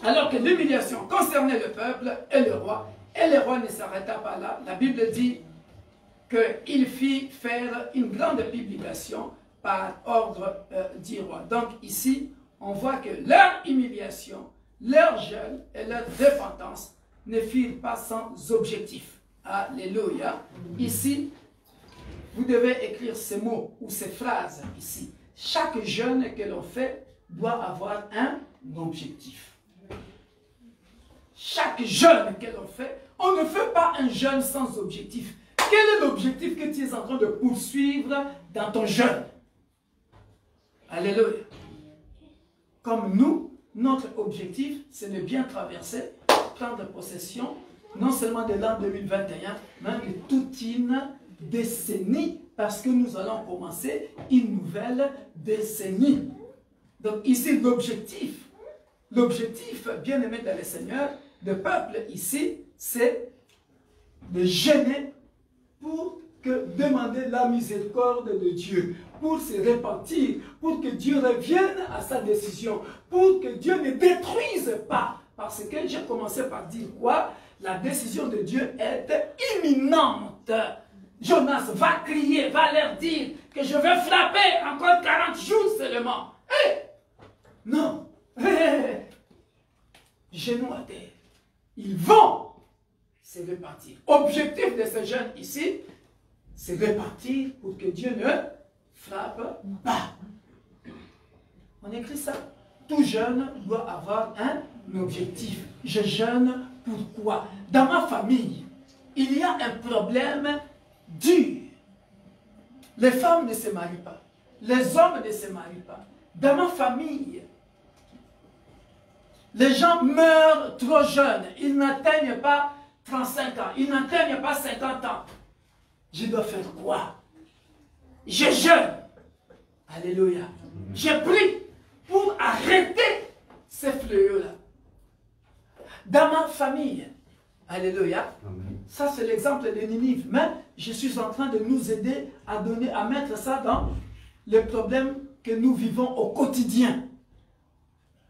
alors que l'humiliation concernait le peuple et le roi ne s'arrêta pas là. La Bible dit qu'il fit faire une grande publication par ordre du roi. Donc ici, on voit que leur humiliation, leur jeûne et leur repentance ne furent pas sans objectif. Alléluia. Ici, vous devez écrire ces mots ou ces phrases ici. Chaque jeûne que l'on fait doit avoir un objectif. Chaque jeûne que l'on fait, on ne fait pas un jeûne sans objectif. Quel est l'objectif que tu es en train de poursuivre dans ton jeûne? Alléluia. Comme nous, notre objectif, c'est de bien traverser, prendre possession, non seulement de l'an 2021, mais de toute une décennie, parce que nous allons commencer une nouvelle décennie. Donc ici, l'objectif, bien aimé dans le Seigneur, le peuple ici, c'est de jeûner pour demander la miséricorde de Dieu, pour se repentir, pour que Dieu revienne à sa décision, pour que Dieu ne détruise pas. Parce que j'ai commencé par dire quoi? La décision de Dieu est imminente. Jonas va crier, va leur dire que je vais frapper encore 40 jours seulement. Hey! Non. Hey! Genoux à terre. Ils vont se repentir. Objectif de ces jeunes ici, c'est repentir pour que Dieu ne frappe pas. On écrit ça. Tout jeune doit avoir un objectif. Je jeûne pourquoi? Dans ma famille, il y a un problème dur. Les femmes ne se marient pas. Les hommes ne se marient pas. Dans ma famille, les gens meurent trop jeunes. Ils n'atteignent pas 35 ans. Ils n'atteignent pas 50 ans. Je dois faire quoi? Je jeûne. Alléluia. Je prie pour arrêter ces fléaux-là. Dans ma famille. Alléluia. Ça, c'est l'exemple de Ninive. Mais je suis en train de nous aider à mettre ça dans les problèmes que nous vivons au quotidien.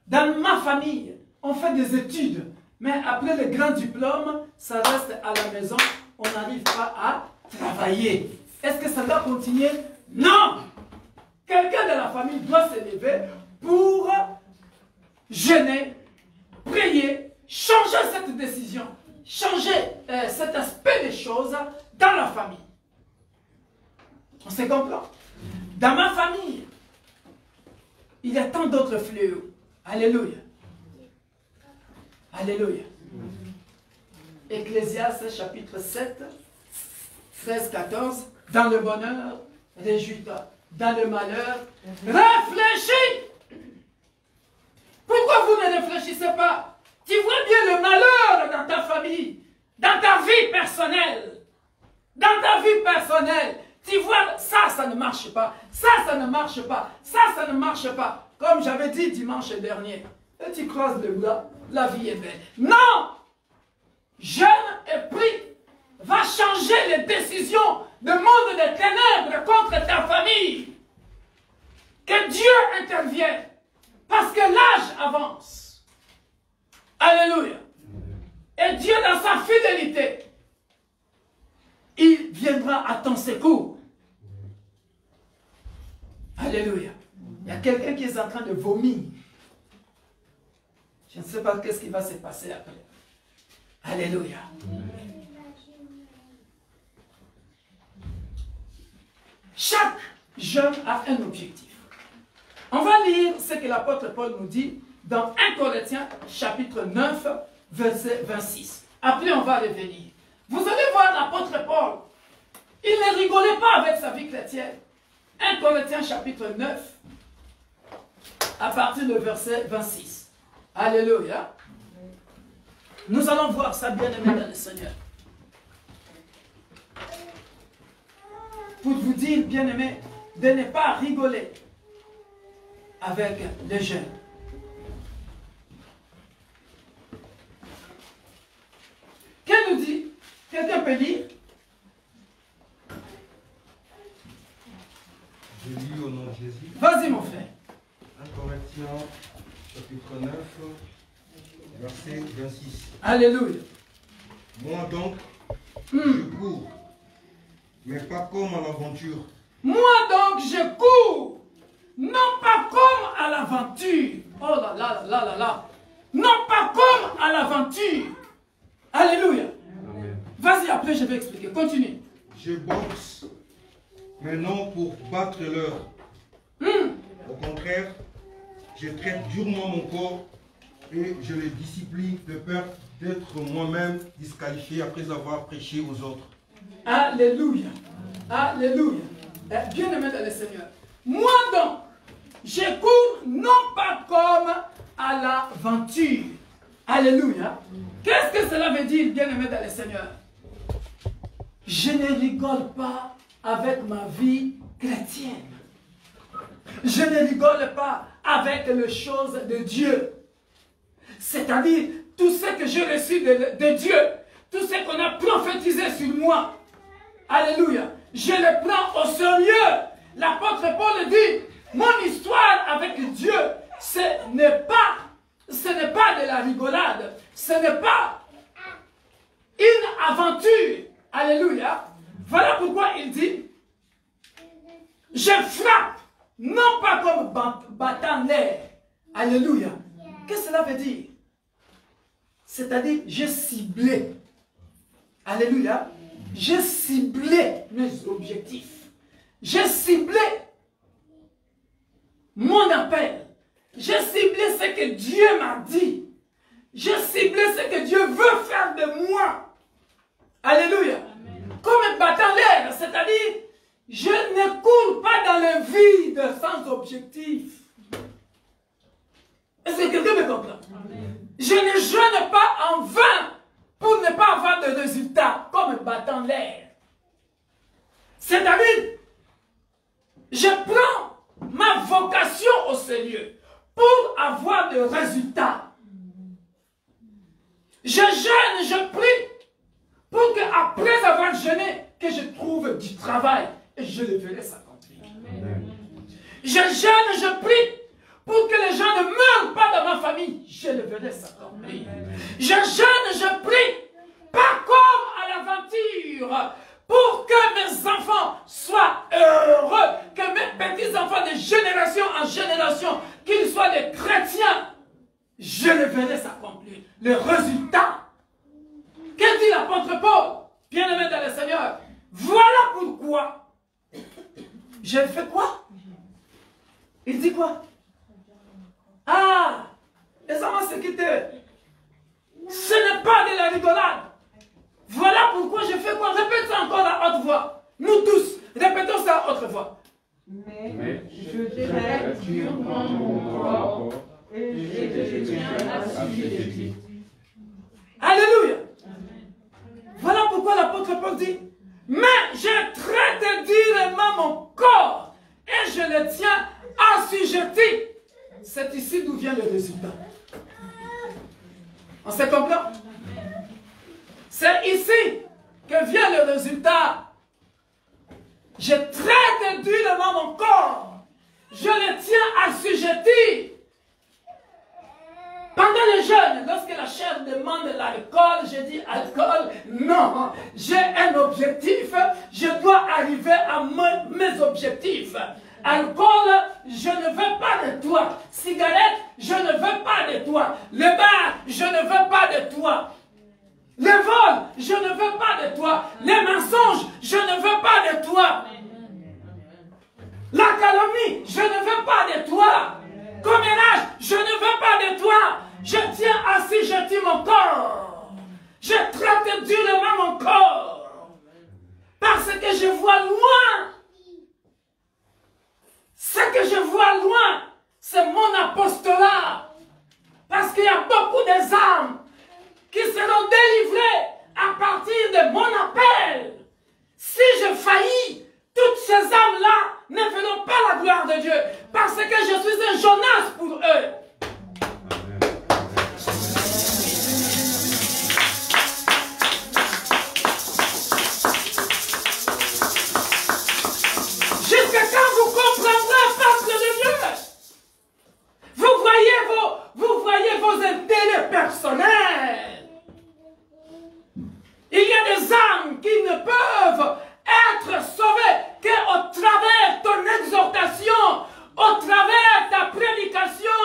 Dans ma famille, on fait des études, mais après le grand diplôme, ça reste à la maison, on n'arrive pas à travailler. Est-ce que ça doit continuer? Non! Quelqu'un de la famille doit se lever pour jeûner, prier, changer cette décision, changer cet aspect des choses dans la famille. On se comprend? Dans ma famille, il y a tant d'autres fléaux. Alléluia. Alléluia. Ecclésiaste chapitre 7, 13-14. Dans le bonheur, réjouis-toi. Dans le malheur, réfléchis. Pourquoi vous ne réfléchissez pas? Tu vois bien le malheur dans ta famille, dans ta vie personnelle. Dans ta vie personnelle, tu vois, ça ne marche pas. Ça ne marche pas. Ça ne marche pas. Comme j'avais dit dimanche dernier. Et tu croises le bras, la vie est belle. Non! Jeûne et prie va changer les décisions du monde des ténèbres contre ta famille. Que Dieu intervienne. Parce que l'âge avance. Alléluia. Et Dieu, dans sa fidélité, il viendra à ton secours. Alléluia. Il y a quelqu'un qui est en train de vomir. Je ne sais pas qu'est-ce qui va se passer après. Alléluia. Chaque jeûne a un objectif. On va lire ce que l'apôtre Paul nous dit dans 1 Corinthiens chapitre 9, verset 26. Après, on va revenir. Vous allez voir l'apôtre Paul. Il ne rigolait pas avec sa vie chrétienne. 1 Corinthiens chapitre 9, à partir du verset 26. Alléluia. Nous allons voir ça, bien-aimé dans le Seigneur. Pour vous dire, bien-aimé, de ne pas rigoler avec les jeunes. Qu'elle nous dit? Quelqu'un peut lire? Je lis au nom de Jésus. Vas-y, mon frère. 1 Corinthiens, chapitre 9, verset 26. Alléluia. Moi donc, je cours, mais pas comme à l'aventure. Moi donc, je cours, non pas comme à l'aventure. Oh là là là là là. Non pas comme à l'aventure. Alléluia. Amen. Vas-y, après je vais expliquer. Continue. Je boxe, mais non pour battre l'heure. Au contraire, je traite durement mon corps et je le discipline de peur d'être moi-même disqualifié après avoir prêché aux autres. Alléluia. Alléluia. Bien-aimé dans le Seigneur. Moi donc, je cours non pas comme à l'aventure. Alléluia. Qu'est-ce que cela veut dire, bien-aimé dans le Seigneur? Je ne rigole pas avec ma vie chrétienne. Je ne rigole pas avec les choses de Dieu. C'est-à-dire, tout ce que j'ai reçu de Dieu, tout ce qu'on a prophétisé sur moi. Alléluia. Je le prends au sérieux. L'apôtre Paul dit, mon histoire avec Dieu, ce n'est pas de la rigolade. Ce n'est pas une aventure. Alléluia. Voilà pourquoi il dit, je frappe, non pas comme battant l'air. Alléluia. Qu'est-ce que cela veut dire? C'est-à-dire, j'ai ciblé. Alléluia. J'ai ciblé mes objectifs. J'ai ciblé mon appel. J'ai ciblé ce que Dieu m'a dit. J'ai ciblé ce que Dieu veut faire de moi. Alléluia. Amen. Comme battant l'air, c'est-à-dire, je ne cours pas dans le vide sans objectif. Est-ce que quelqu'un me comprend? Amen. Je ne jeûne pas en vain pour ne pas avoir de résultats, comme battant l'air. C'est-à-dire, je prends ma vocation au sérieux pour avoir des résultats. Je jeûne, je prie, pour qu'après avoir jeûné, que je trouve du travail et je le verrai s'accomplir. Je jeûne, je prie, pour que les gens ne meurent pas dans ma famille, je le verrai s'accomplir. Je jeûne, je prie, pas comme à l'aventure, pour que mes enfants soient heureux, que mes petits-enfants de génération en génération, qu'ils soient des chrétiens, je le verrai s'accomplir. Le résultat, qu'est-ce dit l'apôtre Paul, bien-aimé dans le Seigneur? Voilà pourquoi. J'ai fait quoi? Il dit quoi? Ah, les amants se quitter. Ce n'est pas de la rigolade. Voilà pourquoi je fais quoi? Répète ça encore à haute voix. Nous tous, répétons ça à haute voix. Mais je traite durement mon corps et je tiens assujetti. Alléluia. Voilà pourquoi l'apôtre Paul dit, mais je traite durement mon corps et je le tiens assujetti. C'est ici d'où vient le résultat. On se comprend? C'est ici que vient le résultat. Je traite durement mon corps. Je le tiens assujetti. Pendant le jeûne, lorsque la chair demande l'alcool, je dis alcool, non. J'ai un objectif, je dois arriver à mes objectifs. Alcool, je ne veux pas de toi. Cigarette, je ne veux pas de toi. Le bar, je ne veux pas de toi. Le vol, je ne veux pas de toi. Les mensonges, je ne veux pas de toi. La calomnie, je ne veux pas de toi. Commérage, je ne veux pas de toi. Je tiens assujetti mon corps. Je traite durement mon corps. Parce que je vois loin. Ce que je vois loin, c'est mon apostolat. Parce qu'il y a beaucoup des âmes qui seront délivrées à partir de mon appel. Si je faillis, toutes ces âmes-là ne verront pas la gloire de Dieu. Parce que je suis un Jonas pour eux. Jusqu'à quand vous comprendrez, peuple de Dieu? Vous voyez vos intérêts personnels. Il y a des âmes qui ne peuvent être sauvées qu'au travers de ton exhortation, au travers de ta prédication,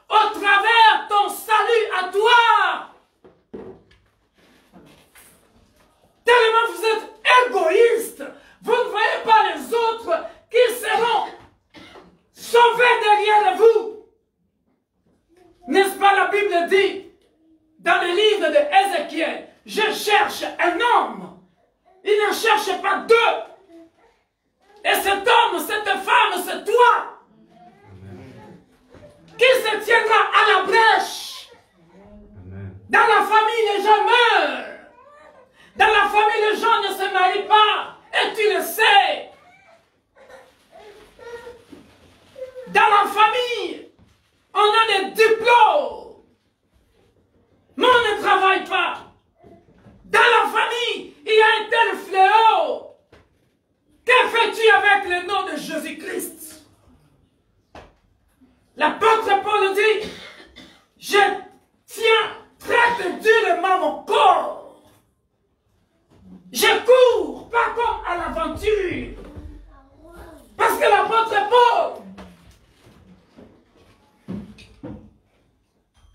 au travers de ton salut à toi. Tellement vous êtes égoïste, vous ne voyez pas les autres qui seront sauvés derrière vous. N'est-ce pas, la Bible dit, dans le livre de Ézéchiel, je cherche un homme. Il ne cherche pas deux. Et cet homme, cette femme, c'est toi. Qui se tiendra à la brèche. Dans la famille, les gens meurent. Dans la famille, les gens ne se marient pas. Et tu le sais. Dans la famille, on a des diplômes. Mais on ne travaille pas. Dans la famille, il y a un tel fléau. Que fais-tu avec le nom de Jésus-Christ? L'apôtre Paul dit, je traite durement mon corps. Je cours, pas comme à l'aventure. Parce que l'apôtre Paul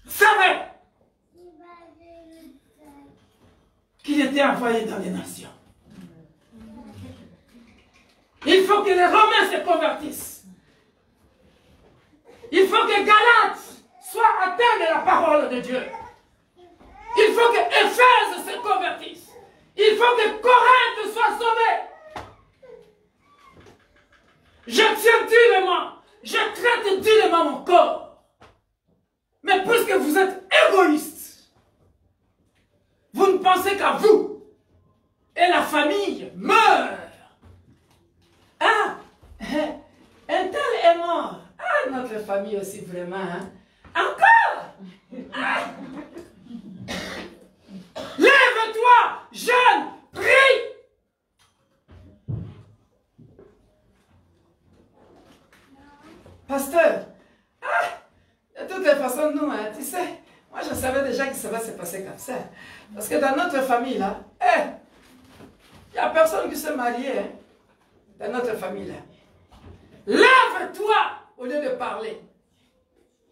savait qu'il était envoyé dans les nations. Il faut que les Romains se convertissent. Il faut que Galates soit atteints de la parole de Dieu. Il faut que Éphèse se convertisse. Il faut que Corinthe soit sauvé. Je tiens durement, je traite durement mon corps. Mais puisque vous êtes égoïste, vous ne pensez qu'à vous. Et la famille meurt. Ah, un tel est mort. Ah, notre famille aussi vraiment. Hein? Encore. Ah. Lève-toi, jeune, prie. Pasteur, de toutes les façons, nous, hein, tu sais, moi je savais déjà que ça va se passer comme ça. Parce que dans notre famille, là, il n'y a personne qui s'est marié, hein, dans notre famille, là. Lève-toi au lieu de parler.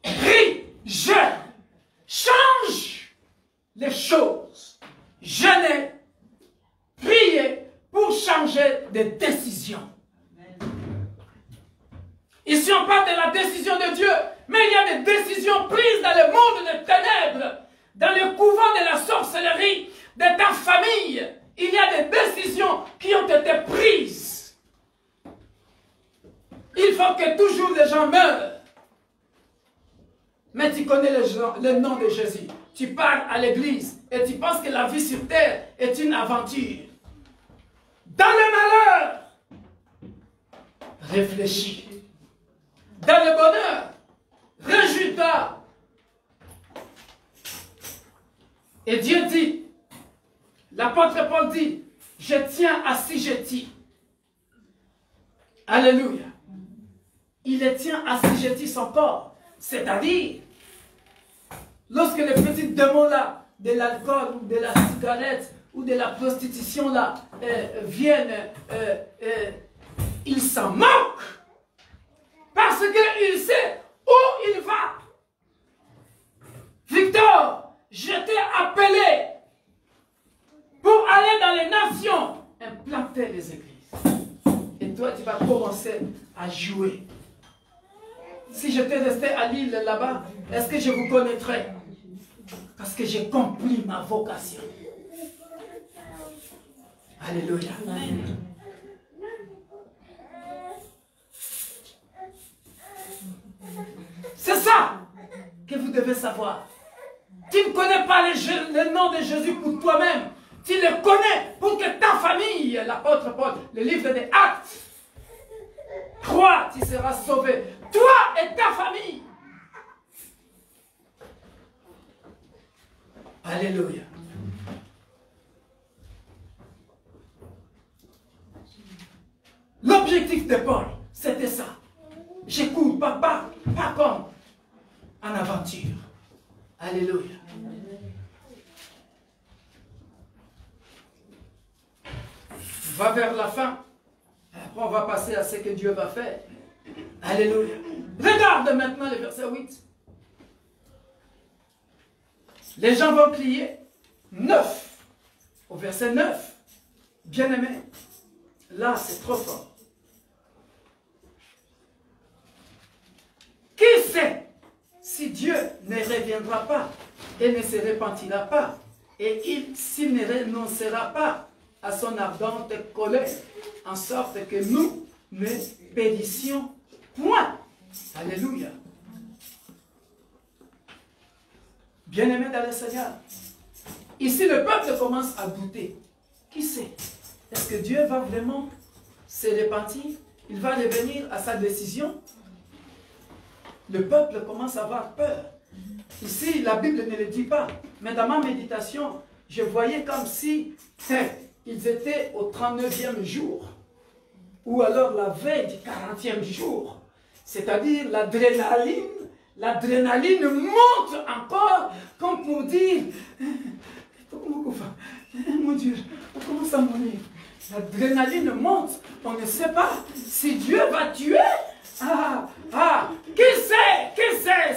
Prie, jeûne, change les choses. Jeûnez, priez pour changer de décision. Ici, on parle de la décision de Dieu, mais il y a des décisions prises dans le monde des ténèbres, dans le couvent de la sorcellerie, de ta famille. Il y a des décisions qui ont été prises. Il faut que toujours les gens meurent. Mais tu connais le nom de Jésus. Tu pars à l'église et tu penses que la vie sur terre est une aventure. Dans le malheur, réfléchis. Dans le bonheur, réjouis-toi. Et Dieu dit, l'apôtre Paul dit, je tiens assujetti. Alléluia. Il le tient assujetti son corps. C'est-à-dire, lorsque les petits démons-là, de l'alcool ou de la cigarette ou de la prostitution-là viennent, ils s'en moquent. Parce qu'il sait où il va. Victor, je t'ai appelé pour aller dans les nations, implanter les églises. Et toi, tu vas commencer à jouer jouer. Si j'étais resté à l'île là-bas, est-ce que je vous connaîtrais? Parce que j'ai compris ma vocation. Alléluia. C'est ça que vous devez savoir. Tu ne connais pas le nom de Jésus pour toi-même. Tu le connais pour que ta famille, l'apôtre Paul, le livre des Actes, crois, tu seras sauvé. Toi et ta famille. Alléluia. L'objectif de Paul, c'était ça. Je cours pas comme en aventure. Alléluia. On va vers la fin. Après, on va passer à ce que Dieu va faire. Alléluia. Regarde maintenant le verset 8. Les gens vont crier 9. Au verset 9. Bien-aimé. Là, c'est trop fort. Qui sait si Dieu ne reviendra pas et ne se repentira pas et s'il ne renoncera pas à son ardente colère, en sorte que nous ne périssions point. Alléluia. Bien-aimé dans le Seigneur, ici le peuple commence à douter. Qui sait? Est-ce que Dieu va vraiment se repentir? Il va revenir à sa décision? Le peuple commence à avoir peur. Ici, la Bible ne le dit pas. Mais dans ma méditation, je voyais comme si ils étaient au 39e jour. Ou alors la veille du 40e jour. C'est-à-dire l'adrénaline monte encore comme pour dire mon Dieu, on commence à mourir. L'adrénaline monte. On ne sait pas si Dieu va tuer. Qui sait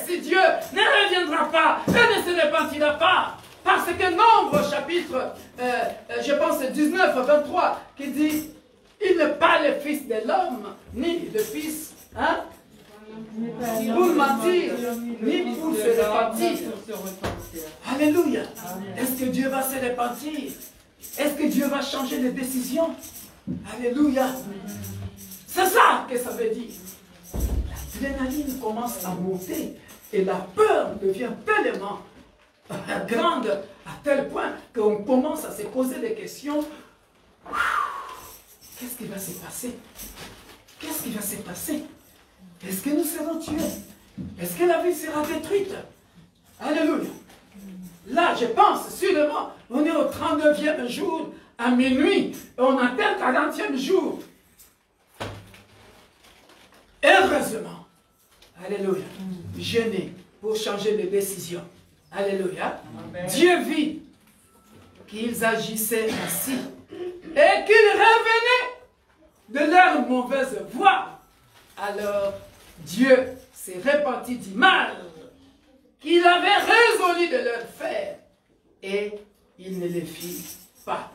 si Dieu ne reviendra pas et ne se repentira pas? Parce que Nombre chapitre, je pense 19 à 23, qui dit, il n'est pas le fils de l'homme, ni le fils, pour mentir, ni pour se repentir. Alléluia. Est-ce que Dieu va se repentir? Est-ce que Dieu va changer de décision? Alléluia. C'est ça que ça veut dire. L'adrénaline commence à monter et la peur devient tellement grande à tel point qu'on commence à se poser des questions. Qu'est-ce qui va se passer? Qu'est-ce qui va se passer? Est-ce que nous serons tués? Est-ce que la vie sera détruite? Alléluia. Là, je pense, sûrement, on est au 39e jour, à minuit, et on atteint le 40e jour. Heureusement, alléluia, jeûner pour changer de décision. Alléluia. Amen. Dieu vit qu'ils agissaient ainsi et qu'ils revenaient de leur mauvaise voie. Alors, Dieu s'est repenti du mal qu'il avait résolu de leur faire et il ne les fit pas.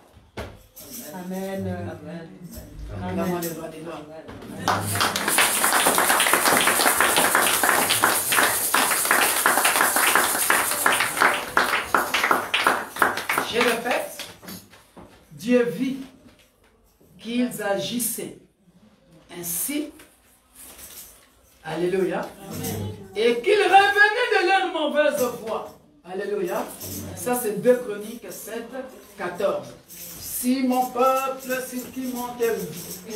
Amen. Amen. Amen. Je répète, Dieu vit qu'ils agissaient ainsi, alléluia, et qu'ils revenaient de leur mauvaise voie. Alléluia. Ça c'est 2 Chroniques 7, 14. Si mon peuple, qui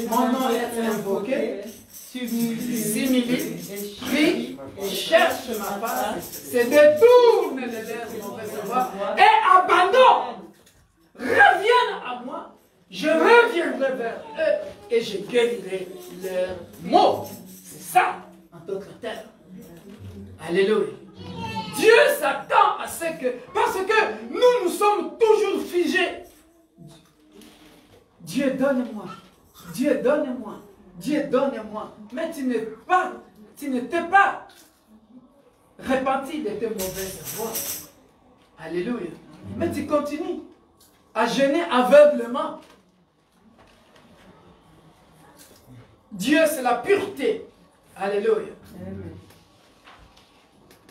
mon nom est invoqué, s'humilie, prie, cherche ma face, se détourne de leur mauvaise voie et abandonne, reviennent à moi, je reviendrai vers eux et je guérirai leurs maux. C'est ça, en d'autres termes. Alléluia. Dieu s'attend à ce que, parce que nous sommes toujours figés. Dieu donne-moi, Dieu donne-moi, Dieu donne-moi. Mais tu n'étais pas repenti de tes mauvaises voies. Alléluia. Mais tu continues à jeûner aveuglement. Dieu, c'est la pureté. Alléluia.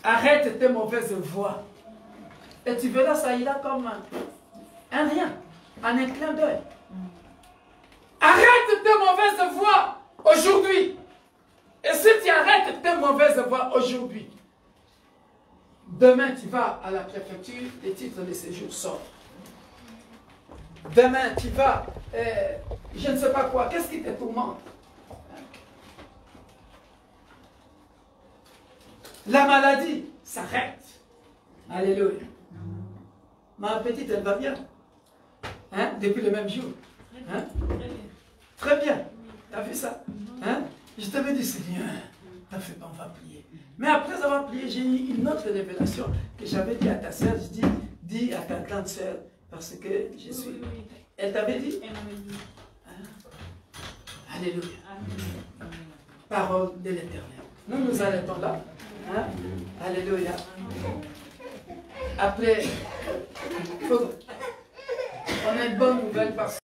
Arrête tes mauvaises voies. Et tu verras, ça ira comme un rien, en un clin d'œil. Arrête tes mauvaises voies aujourd'hui. Et si tu arrêtes tes mauvaises voies aujourd'hui, demain tu vas à la préfecture, les titres de séjour sortent. Demain tu vas, je ne sais pas quoi, qu'est-ce qui te tourmente? La maladie s'arrête. Alléluia. Ma petite, elle va bien. Hein? Depuis le même jour. Hein? Très bien. Tu as vu ça? Hein? Je t'avais dit, Seigneur, t'as fait, on va prier. Mais après avoir prié, j'ai eu une autre révélation que j'avais dit à ta sœur. Je dis à ta grande sœur, parce que je suis... Elle t'avait dit? Hein? Alléluia. Parole de l'Éternel. Nous arrêtons là. Hein? Alléluia. Après, on a une bonne nouvelle parce que